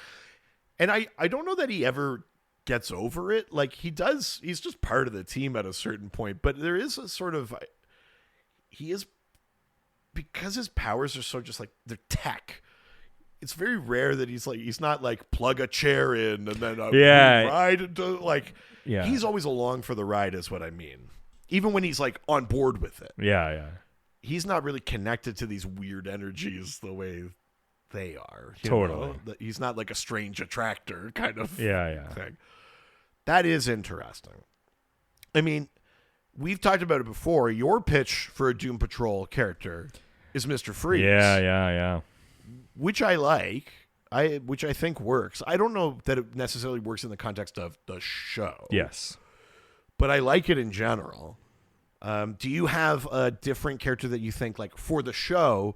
And I don't know that he ever gets over it. Like he does, he's just part of the team at a certain point. But there is a sort of, he is, because his powers are so just like, they're tech. It's very rare that he's not like plug a chair in and then ride into like, Yeah. he's always along for the ride is what I mean. Even when he's like on board with it. Yeah. He's not really connected to these weird energies the way they are. you Totally. know? He's not like a strange attractor kind of Yeah. thing. That is interesting. I mean, we've talked about it before. Your pitch for a Doom Patrol character is Mr. Freeze. Yeah. Which I like. Which I think works. I don't know that it necessarily works in the context of the show. Yes. But I like it in general. Do you have a different character that you think, like, for the show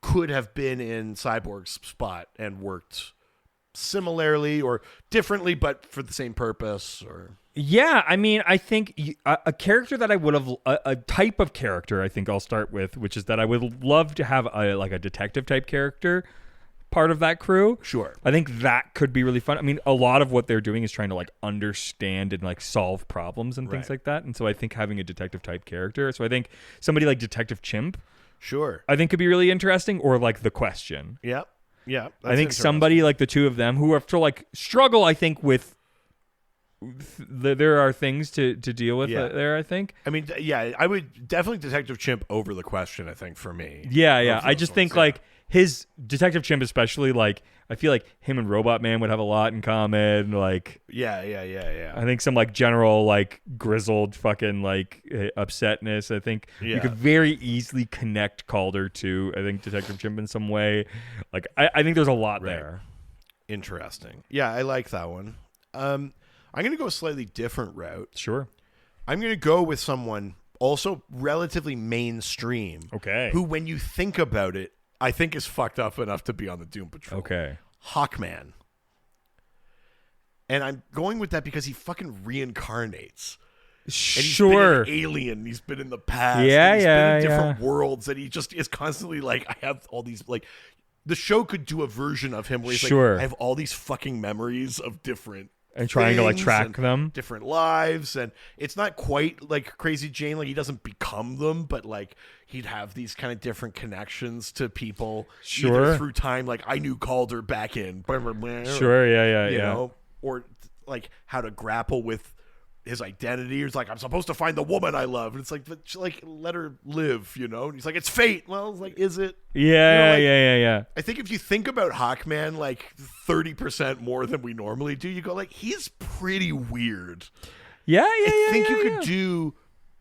could have been in Cyborg's spot and worked similarly or differently, but for the same purpose? Or Yeah, I mean, I think a character that I would have, a type of character, I think I'll start with, which is that I would love to have a detective type character part of that crew. Sure. I think that could be really fun. I mean, a lot of what they're doing is trying to like understand and like solve problems and things Right. like that. And so I think having a detective type character. So I think somebody like Detective Chimp, Sure. I think could be really interesting, or like The Question. Yep. Yeah. I think somebody like the two of them who have to like struggle, I think, with there are things to deal with Yeah. there, I think. I mean, yeah, I would definitely Detective Chimp over The Question, I think, for me. Yeah. Of I those just ones, think yeah. like his Detective Chimp, especially, like I feel like him and Robot Man would have a lot in common. Like Yeah. I think some like general like grizzled fucking like upsetness. I think you Yeah. could very easily connect Calder to I think Detective Chimp in some way. Like I think there's a lot Right. there. Interesting. Yeah, I like that one. I'm going to go a slightly different route. Sure. I'm going to go with someone also relatively mainstream. Okay. Who, when you think about it, I think is fucked up enough to be on the Doom Patrol. Okay. Hawkman. And I'm going with that because he fucking reincarnates. And he's Sure. been an alien. He's been in the past. Yeah, and he's been in different yeah. worlds. And he just is constantly like, I have all these, like, the show could do a version of him where he's Sure. like, I have all these fucking memories of different And trying to like things track and them. different lives, and it's not quite like Crazy Jane. Like he doesn't become them, but like he'd have these kind of different connections to people, Sure. either through time. Like I knew Calder back in, Sure, yeah. you know, or like how to grapple with his identity. It's like, I'm supposed to find the woman I love, and it's like, but like let her live, you know. And he's like, it's fate. Well, it's like, is it? Yeah, like- yeah. I think if you think about Hawkman like 30% more than we normally do, you go like, he's pretty weird. I think you could do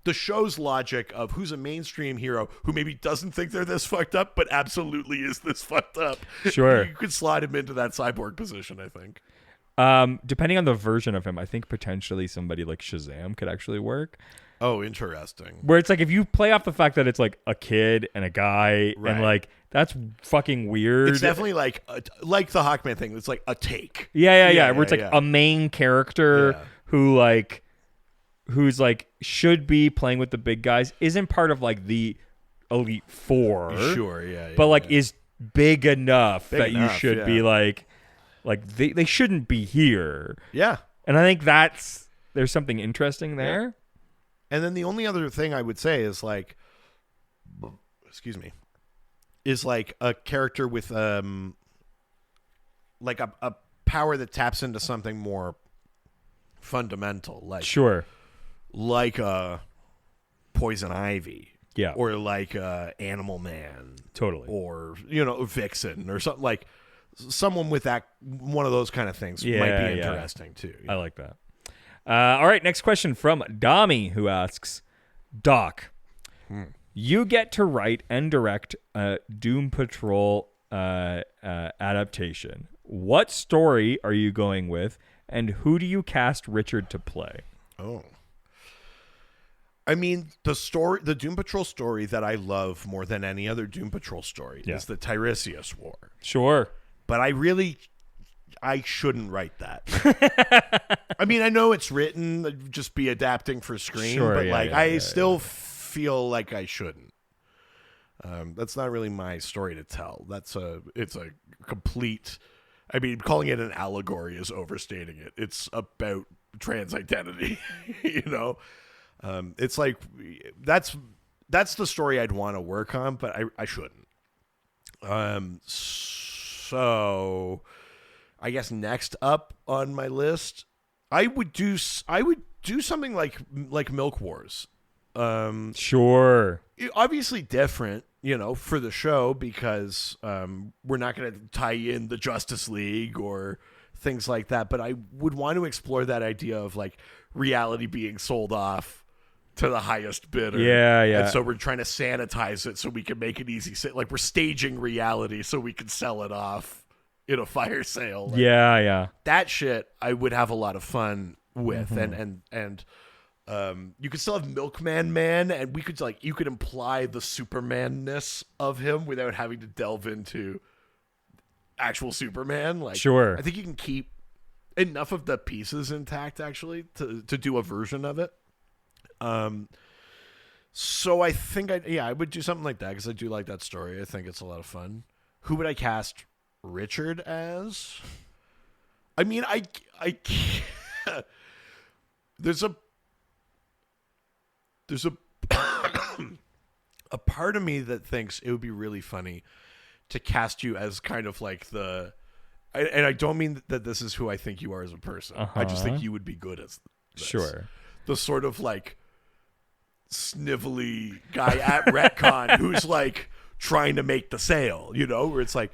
the show's logic of who's a mainstream hero who maybe doesn't think they're this fucked up, but absolutely is this fucked up. Sure. You could slide him into that cyborg position, I think. Depending on the version of him, I think potentially somebody like Shazam could actually work. Oh, interesting. Where it's like if you play off the fact that it's like a kid and a guy Right. and like that's fucking weird. It's definitely like the Hawkman thing. It's like a take. Yeah. Where it's like a main character Yeah. who's like should be playing with the big guys, isn't part of like the Elite Four. Sure, yeah. But like yeah. is big enough Big that you enough, should yeah. be like they shouldn't be here. Yeah. And I think there's something interesting there. And then the only other thing I would say is like, excuse me, is like a character with like a power that taps into something more fundamental, like a Poison Ivy, Yeah. or like Animal Man, Totally. or Vixen, or something like someone with that one of those kind of things might Yeah, be yeah. interesting too. I like that. All right, next question from Dami, who asks, Doc, you get to write and direct a Doom Patrol adaptation. What story are you going with, and who do you cast Richard to play? Oh. I mean, the Doom Patrol story that I love more than any other Doom Patrol story Yeah. is the Tiresias War. Sure. But I shouldn't write that. I mean, I know it's written, just be adapting for screen, Sure, but yeah, like yeah, I yeah, still feel like I shouldn't. That's not really my story to tell. It's a complete. I mean, calling it an allegory is overstating it. It's about trans identity, It's like that's the story I'd want to work on, but I shouldn't. So I guess next up on my list, I would do something like Milk Wars. Sure. Obviously different, for the show, because we're not going to tie in the Justice League or things like that. But I would want to explore that idea of like reality being sold off to the highest bidder. Yeah. And so we're trying to sanitize it so we can make it easy. Like we're staging reality so we can sell it off in a fire sale. Like, Yeah. that shit I would have a lot of fun with. Mm-hmm. And you could still have Milkman Man, and we could you could imply the Superman-ness of him without having to delve into actual Superman. Like, Sure. I think you can keep enough of the pieces intact actually to do a version of it. So I think I would do something like that, because I do like that story. I think it's a lot of fun. Who would I cast Richard as? I mean, I there's a a part of me that thinks it would be really funny to cast you as kind of like and I don't mean that this is who I think you are as a person. I just think you would be good as this. Sure. The sort of like snivelly guy at Retcon who's like trying to make the sale, where it's like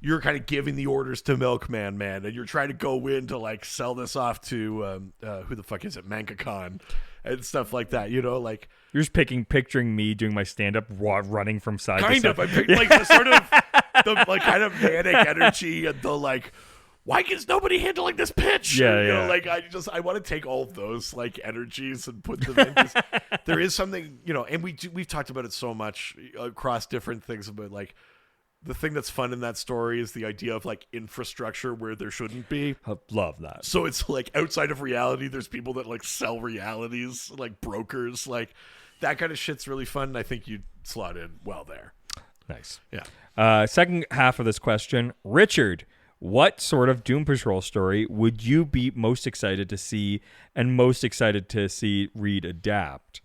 you're kind of giving the orders to Milkman Man, and you're trying to go in to like sell this off to who the fuck is it, Mankacon, and stuff like that. Like You're just picturing me doing my stand-up running from side to kind side. of. I picked like the sort of the like kind of manic energy and the like. Why is nobody handling this pitch? Yeah. Like I want to take all of those like energies and put them in. 'Cause there is something, and we've talked about it so much across different things about like the thing that's fun in that story is the idea of like infrastructure where there shouldn't be. I love that. So it's like outside of reality, there's people that like sell realities, like brokers, like that kind of shit's really fun. And I think you'd slot in well there. Nice. Yeah. Second half of this question, Richard, what sort of Doom Patrol story would you be most excited to see and most excited to see Reed adapt?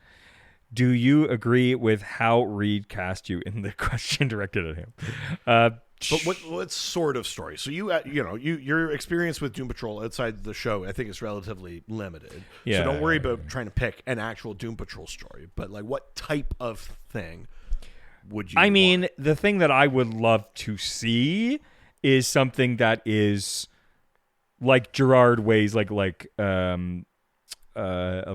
Do you agree with how Reed cast you in the question directed at him? But what sort of story? So your experience with Doom Patrol outside the show, I think, is relatively limited. Yeah. So don't worry about trying to pick an actual Doom Patrol story. But like, what type of thing would you? I mean, the thing that I would love to see is something that is like Gerard Way's like a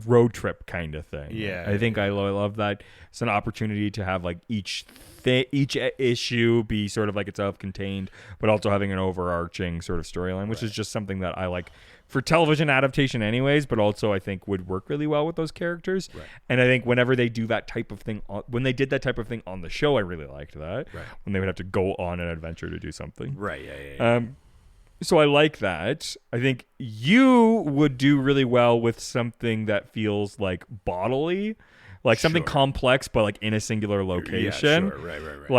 road trip kind of thing. Yeah, I think I love that. It's an opportunity to have like each issue be sort of like it's self-contained, but also having an overarching sort of storyline, which is just something that I like for television adaptation anyways, but also I think would work really well with those characters. Right. And I think whenever they do that type of thing, when they did that type of thing on the show, I really liked that. Right. When they would have to go on an adventure to do something. Right. Yeah. So I like that. I think you would do really well with something that feels like bodily, like something Sure. complex, but like in a singular location. Yeah, sure. Right.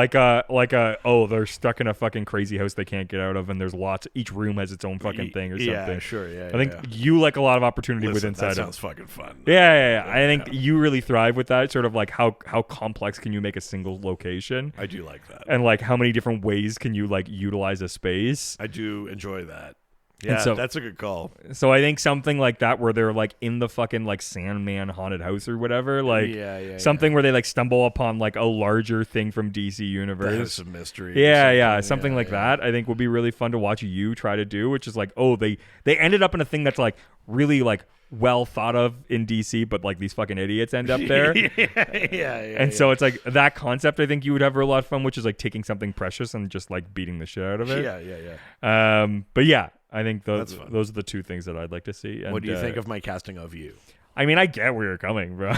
Like they're stuck in a fucking crazy house they can't get out of, and there's each room has its own fucking thing or something. Yeah, sure. Yeah. I think you like a lot of opportunity with Listen, inside that of. sounds fucking fun. Yeah. I think you really thrive with that sort of like how complex can you make a single location, I do like that. and like how many different ways can you like utilize a space. I do enjoy that. Yeah, so- that's a good call. So I think something like that where they're like in the fucking like Sandman haunted house or whatever, like something where they like stumble upon like a larger thing from DC That has Universe. some mystery. Yeah, something like that. I think would be really fun to watch you try to do, which is like, they ended up in a thing that's like really like well thought of in DC, but like these fucking idiots end up there. yeah. So it's like that concept I think you would have a lot of fun, which is like taking something precious and just like beating the shit out of it. Yeah. But yeah, I think those That's fun. are the two things that I'd like to see. And, What do you think of my casting of you? I mean, I get where you're coming, bro.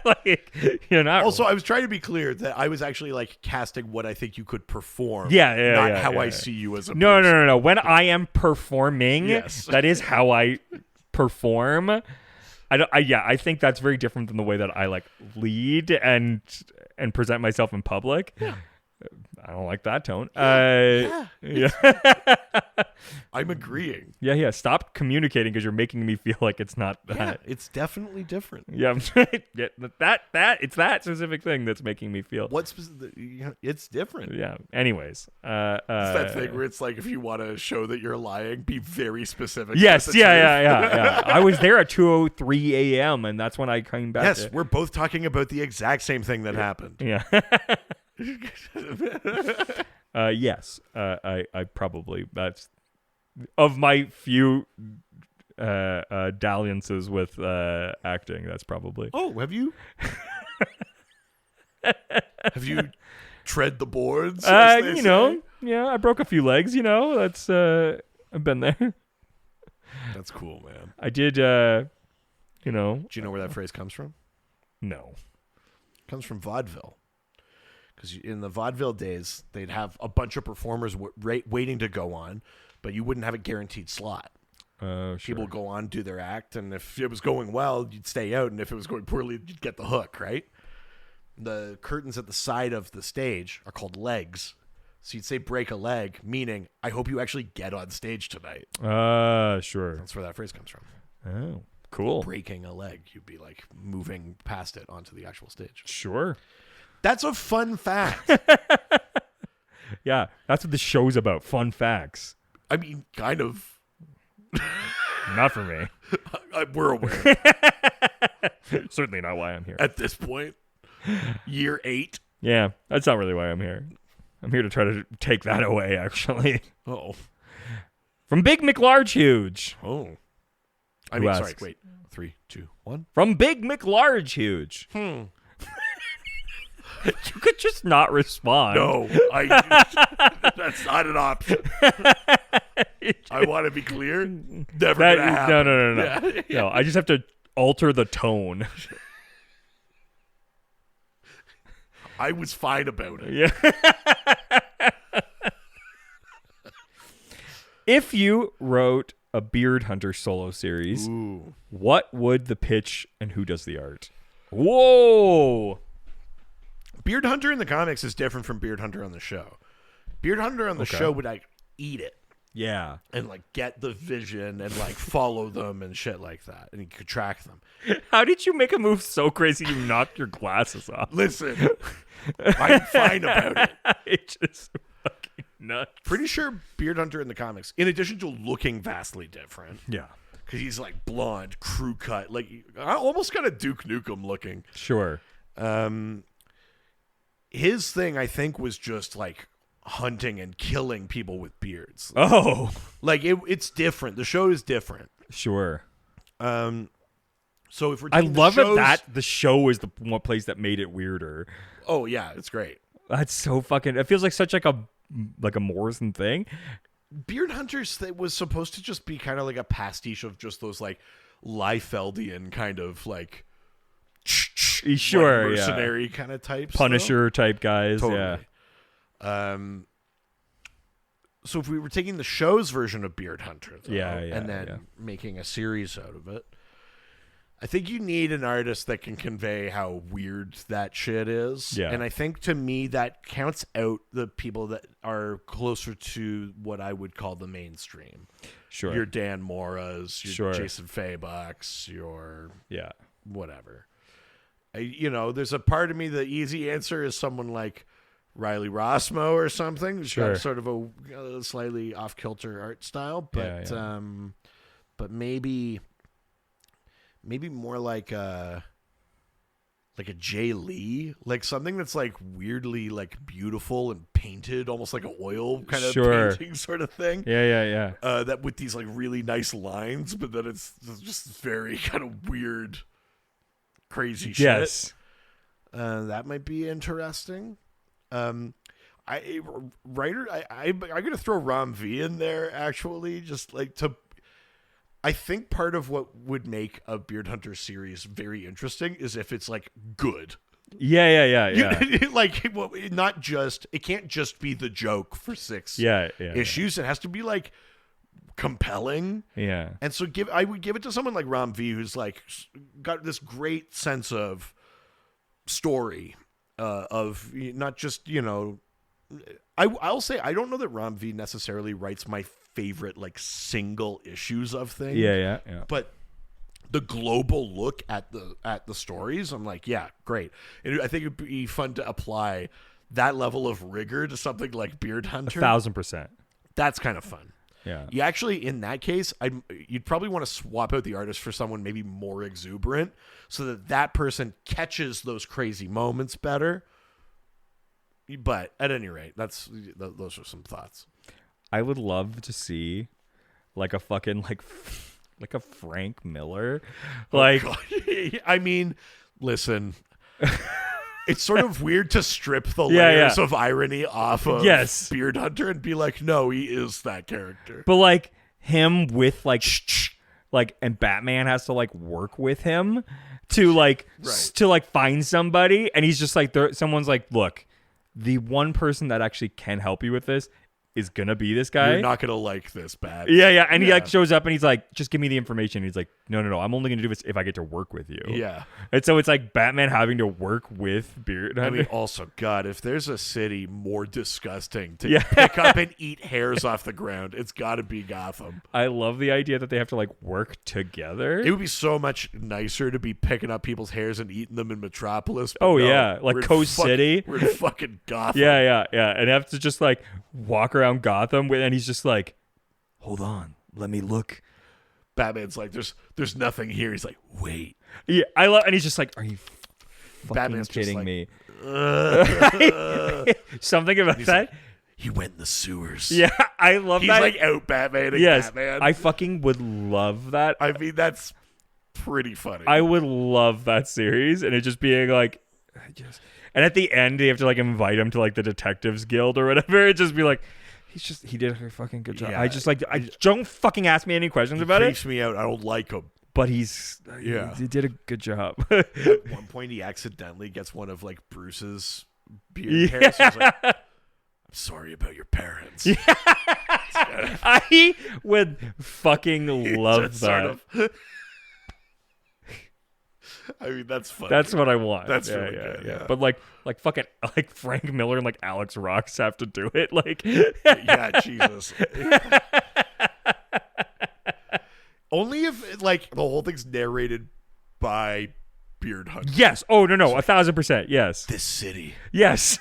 Like, you're not. Also, I was trying to be clear that I was actually like casting what I think you could perform. Yeah, not yeah, how yeah, I yeah. see you as a No. person. When I am performing, Yes. that is how I perform. I think that's very different than the way that I like lead and present myself in public. Yeah. I don't like that tone. Yeah. I'm agreeing. Yeah. Stop communicating because you're making me feel like it's not Yeah, that. it's definitely different. Yeah, it's that specific thing that's making me feel. It's different. Yeah. Anyways, It's that thing where it's like if you want to show that you're lying, be very specific. Yes. with the Yeah. I was there at 2:03 a.m. and that's when I came back. Yes, we're both talking about the exact same thing that happened. Yeah. Yes. I probably that's of my few dalliances with acting. That's probably. Oh, have you? Have you tread the boards? as they say? Yeah, I broke a few legs. That's I've been there. That's cool, man. I did. Do you know where that phrase comes from? No. It comes from vaudeville. Because in the vaudeville days, they'd have a bunch of performers waiting to go on, but you wouldn't have a guaranteed slot. Sure. People go on, do their act, and if it was going well, you'd stay out, and if it was going poorly, you'd get the hook, right? The curtains at the side of the stage are called legs. So you'd say break a leg, meaning I hope you actually get on stage tonight. Sure. That's where that phrase comes from. Oh, cool. Breaking a leg. You'd be like moving past it onto the actual stage. Sure. That's a fun fact. Yeah, that's what the show's about. Fun facts. I mean, kind of. Not for me. We're aware Certainly not why I'm here. at this point. Year 8. Yeah, that's not really why I'm here. I'm here to try to take that away, actually. Oh. From Big McLarge Huge. Oh. I Who mean, asks? sorry, wait. 3, 2, 1. From Big McLarge Huge. You could just not respond. No, that's not an option. I want to be clear. Never gonna happen. No. Yeah. No, I just have to alter the tone. I was fine about it. Yeah. If you wrote a Beard Hunter solo series, Ooh. what would the pitch and who does the art? Whoa. Beard Hunter in the comics is different from Beard Hunter on the show. Beard Hunter on the show would eat it Yeah. and like get the vision and like follow them and shit like that, and he could track them. How did you make a move so crazy you knocked your glasses off? Listen, I'm fine about it. It's just fucking nuts. Pretty sure Beard Hunter in the comics, in addition to looking vastly different, Yeah. because he's like blonde, crew cut, like I almost kind of Duke Nukem looking. Sure. His thing, I think, was just like hunting and killing people with beards. Oh. Like it's different. The show is different. Sure. So if we're I taking the love it shows- that the show is the one place that made it weirder. Oh yeah, it's great. That's so fucking. It feels like such like a Morrison thing. Beard Hunters was supposed to just be kind of like a pastiche of just those like Liefeldian kind of like Sure, like yeah. mercenary kind of types, Punisher type guys. though. Yeah. Totally. So if we were taking the show's version of Beard Hunter, though, Yeah, and then yeah. making a series out of it, I think you need an artist that can convey how weird that shit is. Yeah. And I think to me that counts out the people that are closer to what I would call the mainstream. Sure. Your Dan Moras, your Sure. Jason Faybucks, your Yeah. whatever. There's a part of me, the easy answer is someone like Riley Rossmo or something, who's Sure. got sort of a slightly off-kilter art style, but Yeah. but maybe more like a Jay Lee, like something that's like weirdly like beautiful and painted, almost like an oil kind of Sure. painting sort of thing. Yeah. That with these like really nice lines, but then it's just very kind of weird, crazy shit. Yes. That might be interesting. I'm gonna throw Ram V in there actually, just like to. I think part of what would make a Beard Hunter series very interesting is if it's like good. Yeah. Like not just it can't just be the joke for six Yeah. issues. It has to be like compelling. Yeah. And so I would give it to someone like Ram V, who's like got this great sense of story, of not just I'll say I don't know that Ram V necessarily writes my favorite like single issues of things. Yeah. But the global look at the stories, I'm like, yeah, great. And I think it'd be fun to apply that level of rigor to something like Beard Hunter. 1,000%. That's kind of fun. Yeah. You actually, in that case, you'd probably want to swap out the artist for someone maybe more exuberant, so that person catches those crazy moments better. But at any rate, those are some thoughts. I would love to see like a fucking like a Frank Miller. Like I mean, listen. It's sort of weird to strip the Yeah, layers yeah. of irony off of Yes. Beard Hunter and be like, no, he is that character. but like him with like and Batman has to like work with him to like Right. to like find somebody, and he's just like someone's like, look, the one person that actually can help you with this is gonna be this guy. You're not going to like this, Bat. Yeah, and he Yeah. like shows up and he's like, just give me the information. He's like, no, I'm only gonna do this if I get to work with you. Yeah. And so it's like Batman having to work with Beard I Hunter. mean, also, God, if there's a city more disgusting to Yeah. pick up and eat hairs off the ground, it's got to be Gotham. I love the idea that they have to like work together. It would be so much nicer to be picking up people's hairs and eating them in Metropolis. but Oh, no, yeah, like we're in Coast City. We're in fucking Gotham. Yeah, and have to just like walk around Gotham with, and he's just like, hold on, let me look. Batman's like, there's nothing here. He's like, wait. Yeah, I love, and he's just like, are you fucking Batman's just kidding like, me? Uh, Something about he's that. like, he went in the sewers. Yeah, I love He's that. like out Batman and yes, Batman. I fucking would love that. I mean, that's pretty funny. I would love that series, and it just being like, and at the end they have to like invite him to like the Detectives Guild or whatever. It just be like, he did a fucking good job. Yeah. I just like, I don't fucking ask me any questions about it. Freaks me out. I don't like him. But Yeah. he did a good job. At one point, he accidentally gets one of like Bruce's beard hairs. So he's like, I'm sorry about your parents. I would fucking love Just that. sort of- I mean, that's funny. That's what I want. That's really good, yeah. But like fucking like Frank Miller and like Alex Ross have to do it. Like, Yeah, Jesus. Only if like the whole thing's narrated by Beard Hunter. yes. Oh no, 1,000%. Yes. This city, Yes.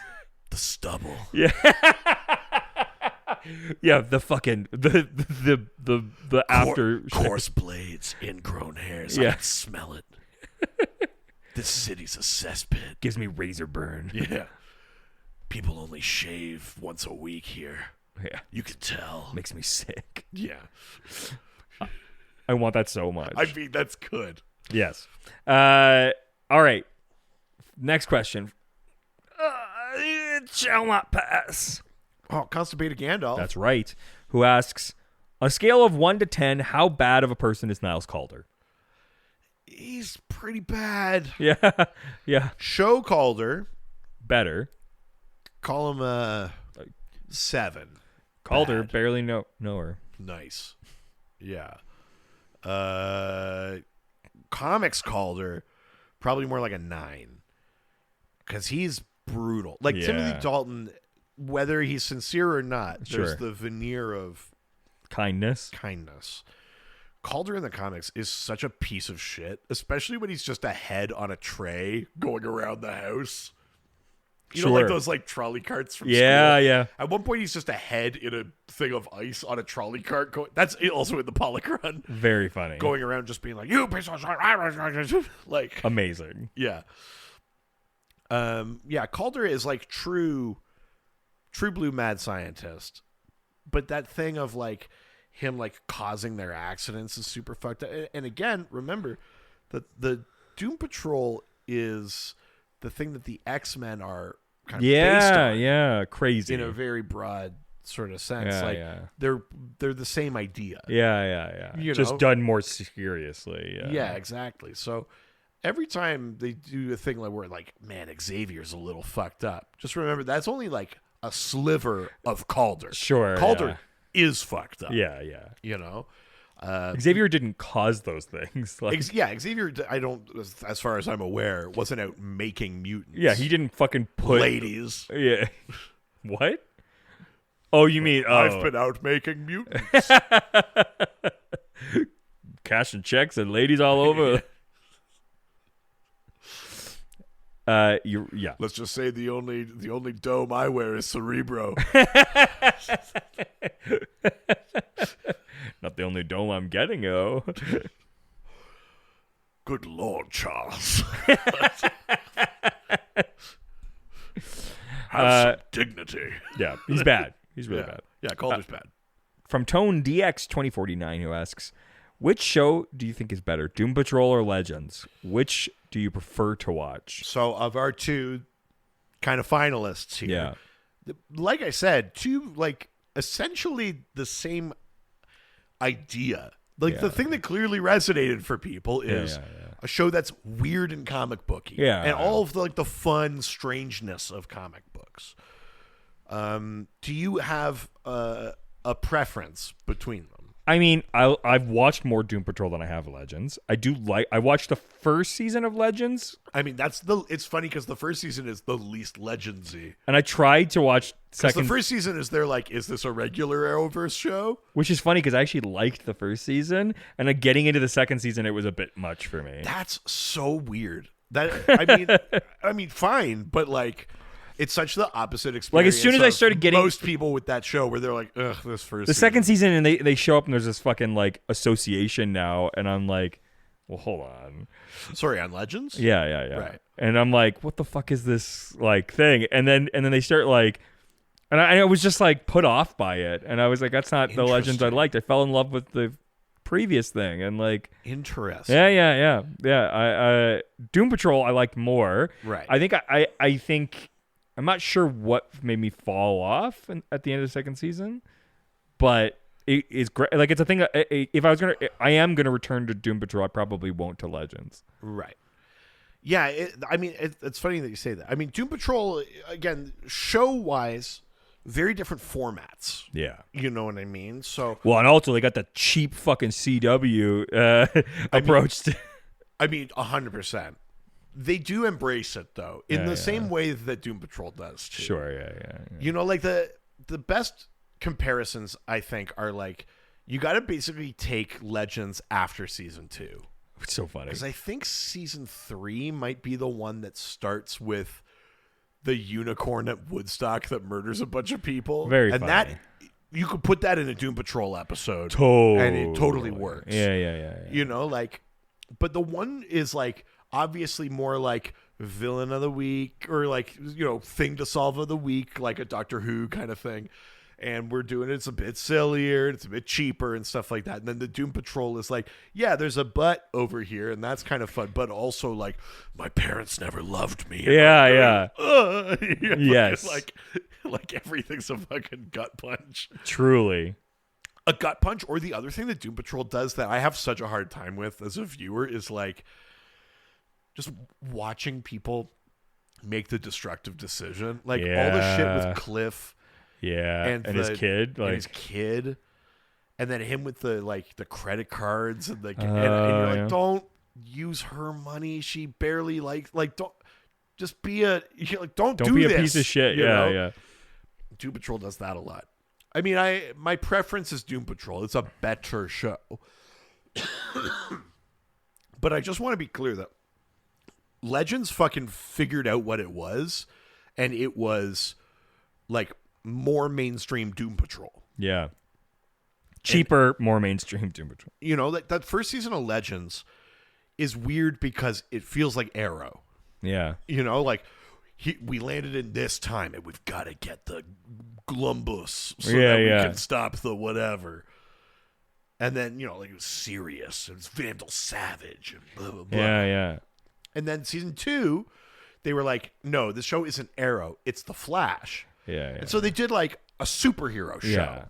the stubble. Yeah. Yeah. The fucking the after. Coarse blades, ingrown hairs. I Yeah. can smell it. This city's a cesspit. Gives me razor burn. Yeah. People only shave once a week here. Yeah. You can tell. Makes me sick. Yeah. I want that so much. I mean, that's good. Yes. All right. Next question. Shall not pass. Oh, constipated Gandalf. That's right. Who asks, on a scale of 1 to 10, how bad of a person is Niles Calder? He's pretty bad. Yeah. Yeah. Show Calder. Better. Call him a 7. Calder, Bad. barely know her. Nice. Yeah. Comics Calder, probably more like a 9. Because he's brutal. Like Yeah. Timothy Dalton, whether he's sincere or not, Sure. there's the veneer of Kindness. kindness. Calder in the comics is such a piece of shit, especially when he's just a head on a tray going around the house. You know, like Sure. those like trolley carts from Yeah, school. yeah. At one point, he's just a head in a thing of ice on a trolley cart. That's also in the Pollock run. Very funny. Going around just being like, "You piece of shit," like, Amazing. yeah, yeah. Calder is like true blue mad scientist, but that thing of like him like causing their accidents is super fucked up. And again, remember that the Doom Patrol is the thing that the X-Men are kind of based Yeah, on yeah. Crazy. in a very broad sort of sense. Yeah, like yeah. they're the same idea. Yeah. You Just know? done more seriously. Yeah. Yeah, exactly. So every time they do a thing like where like, man, Xavier's a little fucked up, just remember that's only like a sliver of Calder. Sure. Calder is fucked up. Yeah, yeah. You know? Xavier didn't cause those things. Like, Xavier, I don't, as far as I'm aware, wasn't out making mutants. yeah, he didn't fucking put Ladies. Yeah. What? Oh, you mean I've been out making mutants. cashing checks and ladies all over. Yeah. Let's just say the only dome I wear is Cerebro. Not the only dome I'm getting, oh. Good Lord, Charles. Have some dignity. Yeah, he's bad. He's really bad. Yeah, Calder's bad. From Tone DX 2049, who asks, which show do you think is better, Doom Patrol or Legends? Which do you prefer to watch? So of our two kind of finalists here, like I said, two like essentially the same idea. Like the thing that clearly resonated for people is a show that's weird and comic booky. Yeah. And all of the, like the fun strangeness of comic books. Do you have a preference between them? I mean, I've watched more Doom Patrol than I have Legends. I watched the first season of Legends, I mean, it's funny because the first season is the least Legendsy. and I tried to watch Because second, the first season is they're like, is this a regular Arrowverse show? which is funny because I actually liked the first season, and then getting into the second season, it was a bit much for me. That's so weird. That I mean, fine, but like, it's such the opposite experience. Like, as soon as I of started getting- most people with that show, where they're like, ugh, this first. The second season, and they show up, and there's this fucking like association now, and I'm like, well, hold on. Sorry, on Legends. Yeah. Right. And I'm like, what the fuck is this like thing? And then they start like, and I was just like put off by it, and I was like, that's not the Legends I Interesting. liked. I fell in love with the previous thing, and like, Interesting. yeah. I Doom Patrol I liked more. Right. I think I'm not sure what made me fall off at the end of the second season, but it is great. Like, it's a thing. If I am gonna return to Doom Patrol, I probably won't to Legends. Right. Yeah. It's funny that you say that. I mean, Doom Patrol again, show wise, very different formats. Yeah. You know what I mean? So Well, and also they got the cheap fucking CW approach to. I mean, 100%. They do embrace it though, in the same way that Doom Patrol does too. Sure, yeah. You know, like the best comparisons I think are like you got to basically take Legends after season 2. It's so funny. Because I think season 3 might be the one that starts with the unicorn at Woodstock that murders a bunch of people. Very and funny. that you could put that in a Doom Patrol episode. And it totally works. Yeah. You know, like, but the one is like obviously more like villain of the week or like, you know, thing to solve of the week, like a Doctor Who kind of thing. And we're doing it's a bit sillier, it's a bit cheaper and stuff like that. And then the Doom Patrol is like, yeah, there's a butt over here, and that's kind of fun. But also like, my parents never loved me. Yeah. Yes. Like everything's a fucking gut punch. Truly. A gut punch, or the other thing that Doom Patrol does that I have such a hard time with as a viewer is like just watching people make the destructive decision. Like all the shit with Cliff. Yeah, and his kid, like his kid, and then him with the credit cards and and you're like, don't use her money. She barely don't just be don't be this, a piece of shit. You know? Yeah. Doom Patrol does that a lot. I mean, my preference is Doom Patrol. It's a better show, but I just want to be clear that Legends fucking figured out what it was, and it was like more mainstream Doom Patrol. Yeah. Cheaper, more mainstream Doom Patrol. You know, that first season of Legends is weird because it feels like Arrow. Yeah. You know, like we landed in this time and we've got to get the Glumbus so that we can stop the whatever. And then, you know, like it was serious. It was Vandal Savage and blah, blah, blah. Yeah. And then season 2, they were like, no, this show isn't Arrow. It's The Flash. Yeah. And so they did like a superhero show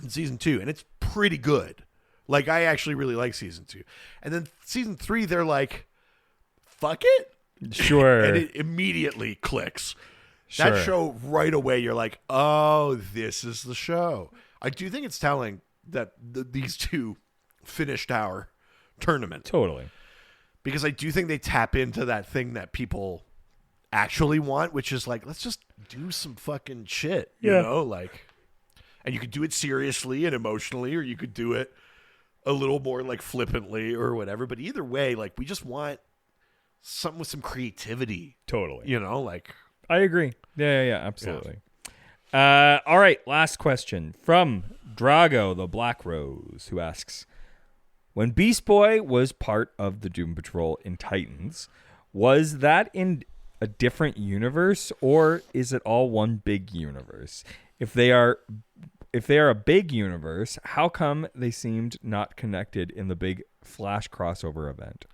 in season 2, and it's pretty good. Like I actually really like season 2. And then season 3, they're like, fuck it. Sure. And it immediately clicks. Sure. That show right away, you're like, oh, this is the show. I do think it's telling that these two finished our tournament. Totally. Because I do think they tap into that thing that people actually want, which is like, let's just do some fucking shit, you know, like, and you could do it seriously and emotionally, or you could do it a little more like flippantly or whatever. But either way, like, we just want something with some creativity. Totally. You know, like, I agree. Yeah, absolutely. Yeah. All right, last question from Drago the Black Rose, who asks, when Beast Boy was part of the Doom Patrol in Titans, was that in a different universe, or is it all one big universe? If they are a big universe, how come they seemed not connected in the big Flash crossover event?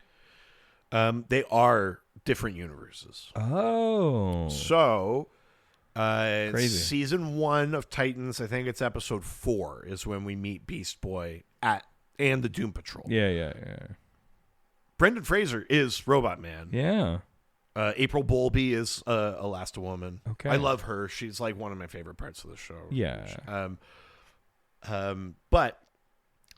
They are different universes. Oh. So, Crazy. Season 1 of Titans, I think it's episode 4, is when we meet Beast Boy and the Doom Patrol. Yeah. Brendan Fraser is Robot Man. Yeah. April Bowlby is Elasti-Woman. Okay. I love her. She's like one of my favorite parts of the show. Yeah. But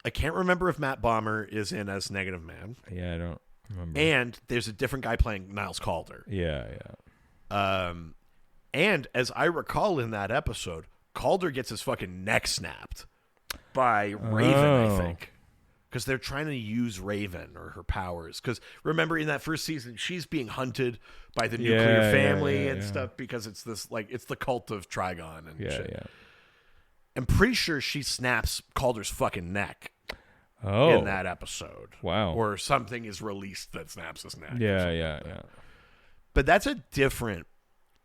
I can't remember if Matt Bomber is in as Negative Man. Yeah, I don't remember. And there's a different guy playing Niles Calder. Yeah. And as I recall in that episode, Calder gets his fucking neck snapped by Raven, I think. Because they're trying to use Raven or her powers. Because remember, in that first season, she's being hunted by the nuclear family and stuff because it's this, like, it's the cult of Trigon and shit. Yeah. I'm pretty sure she snaps Calder's fucking neck in that episode. Wow. Or something is released that snaps his neck. Yeah. But that's a different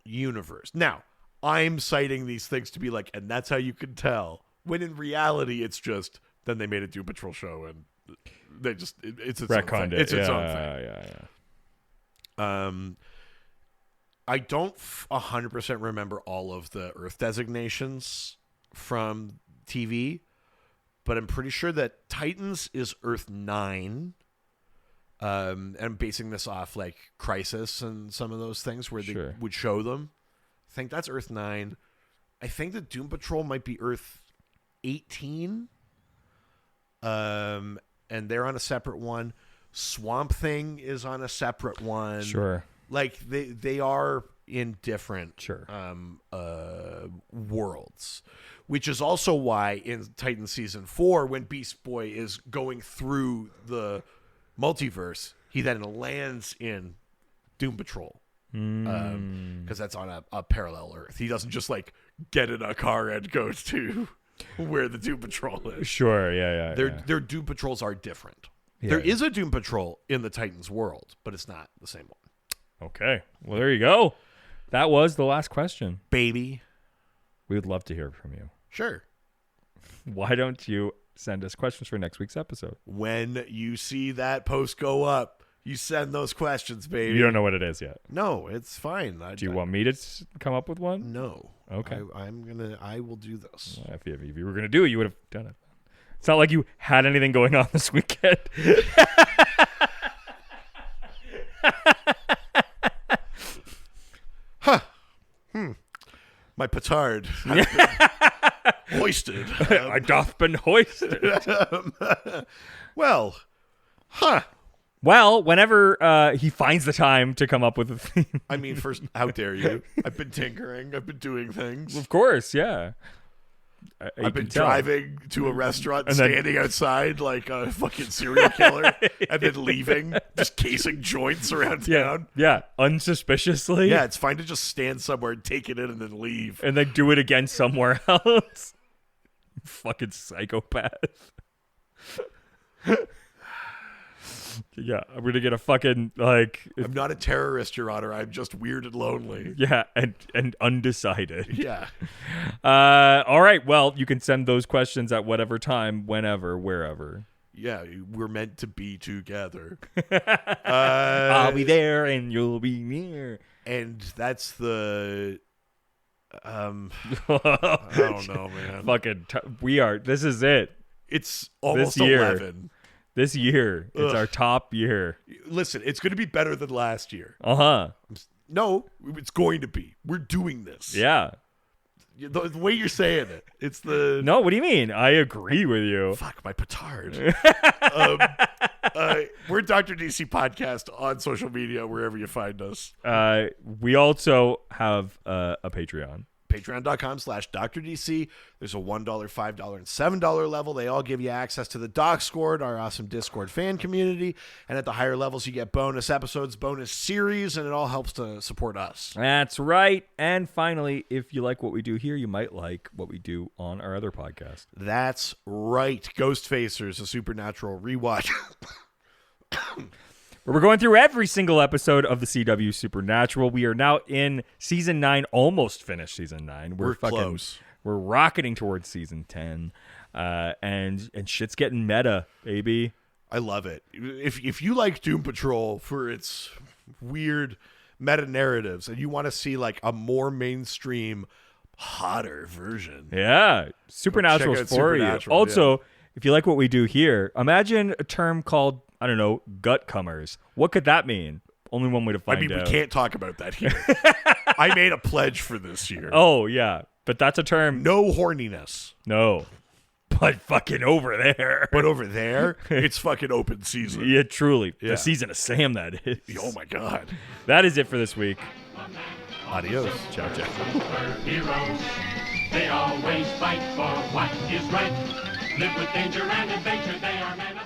universe. Now, I'm citing these things to be like, and that's how you can tell. When in reality, it's just, then they made a Doom Patrol show and they just, it's its retconned own thing. it. It's its own thing. Yeah. I don't 100% remember all of the Earth designations from TV, but I'm pretty sure that Titans is Earth 9. And I'm basing this off like Crisis and some of those things where they would show them. I think that's Earth 9. I think the Doom Patrol might be Earth 18. And they're on a separate one. Swamp Thing is on a separate one. Sure. Like they are in different Sure. worlds, which is also why in Titan season 4, when Beast Boy is going through the multiverse, he then lands in Doom Patrol. Because that's on a parallel Earth. He doesn't just like get in a car and go to where the Doom Patrol is. Sure. Yeah. Their Doom Patrols are different. Yeah. There is a Doom Patrol in the Titans world, but it's not the same one. Okay. Well, there you go. That was the last question. Baby. We would love to hear from you. Sure. Why don't you send us questions for next week's episode? When you see that post go up, you send those questions, baby. You don't know what it is yet. No, it's fine. Do you want me to come up with one? No. Okay. I will do this. Well, if you were going to do it, you would have done it. It's not like you had anything going on this weekend. My petard has been hoisted. I doth been hoisted. Well, Well, whenever he finds the time to come up with a theme. I mean, first, how dare you? I've been tinkering. I've been doing things. Of course, yeah. I've been driving to a restaurant, standing outside like a fucking serial killer, and then leaving, just casing joints around town. Yeah, unsuspiciously. Yeah, it's fine to just stand somewhere and take it in and then leave. And then do it again somewhere else. Fucking psychopath. Yeah, I'm gonna get a fucking like. I'm not a terrorist, Your Honor. I'm just weird and lonely. Yeah, and undecided. Yeah. All right. Well, you can send those questions at whatever time, whenever, wherever. Yeah, we're meant to be together. I'll be there and you'll be near. And that's the. I don't know, man. Fucking. We are. This is it. It's almost This year. 11. This year, it's our top year. Listen, it's going to be better than last year. Uh-huh. No, it's going to be. We're doing this. Yeah. The way you're saying it, it's the... No, what do you mean? I agree with you. Fuck, my petard. We're Dr. DC Podcast on social media, wherever you find us. We also have a Patreon. Patreon.com/DrDC. There's a $1, $5, and $7 level. They all give you access to the Discord, our awesome Discord fan community. And at the higher levels, you get bonus episodes, bonus series, and it all helps to support us. That's right. And finally, if you like what we do here, you might like what we do on our other podcast. That's right. Ghost Facers, a supernatural rewatch. We're going through every single episode of the CW Supernatural. We are now in season 9, almost finished season 9. We're close. We're rocketing towards season 10, and shit's getting meta, baby. I love it. If you like Doom Patrol for its weird meta narratives, and you want to see like a more mainstream, hotter version, yeah, Supernatural's out for Supernatural, you. Also, if you like what we do here, imagine a term called, I don't know, gut comers. What could that mean? Only one way to find out. We can't talk about that here. I made a pledge for this year. Oh, yeah. But that's a term. No horniness. No. But fucking over there. But over there, it's fucking open season. Yeah, truly. Yeah. The season of Sam, that is. Oh, my God. That is it for this week. Adios. Ciao, ciao. Superheroes, they always fight for what is right. Live with danger and adventure, they are men of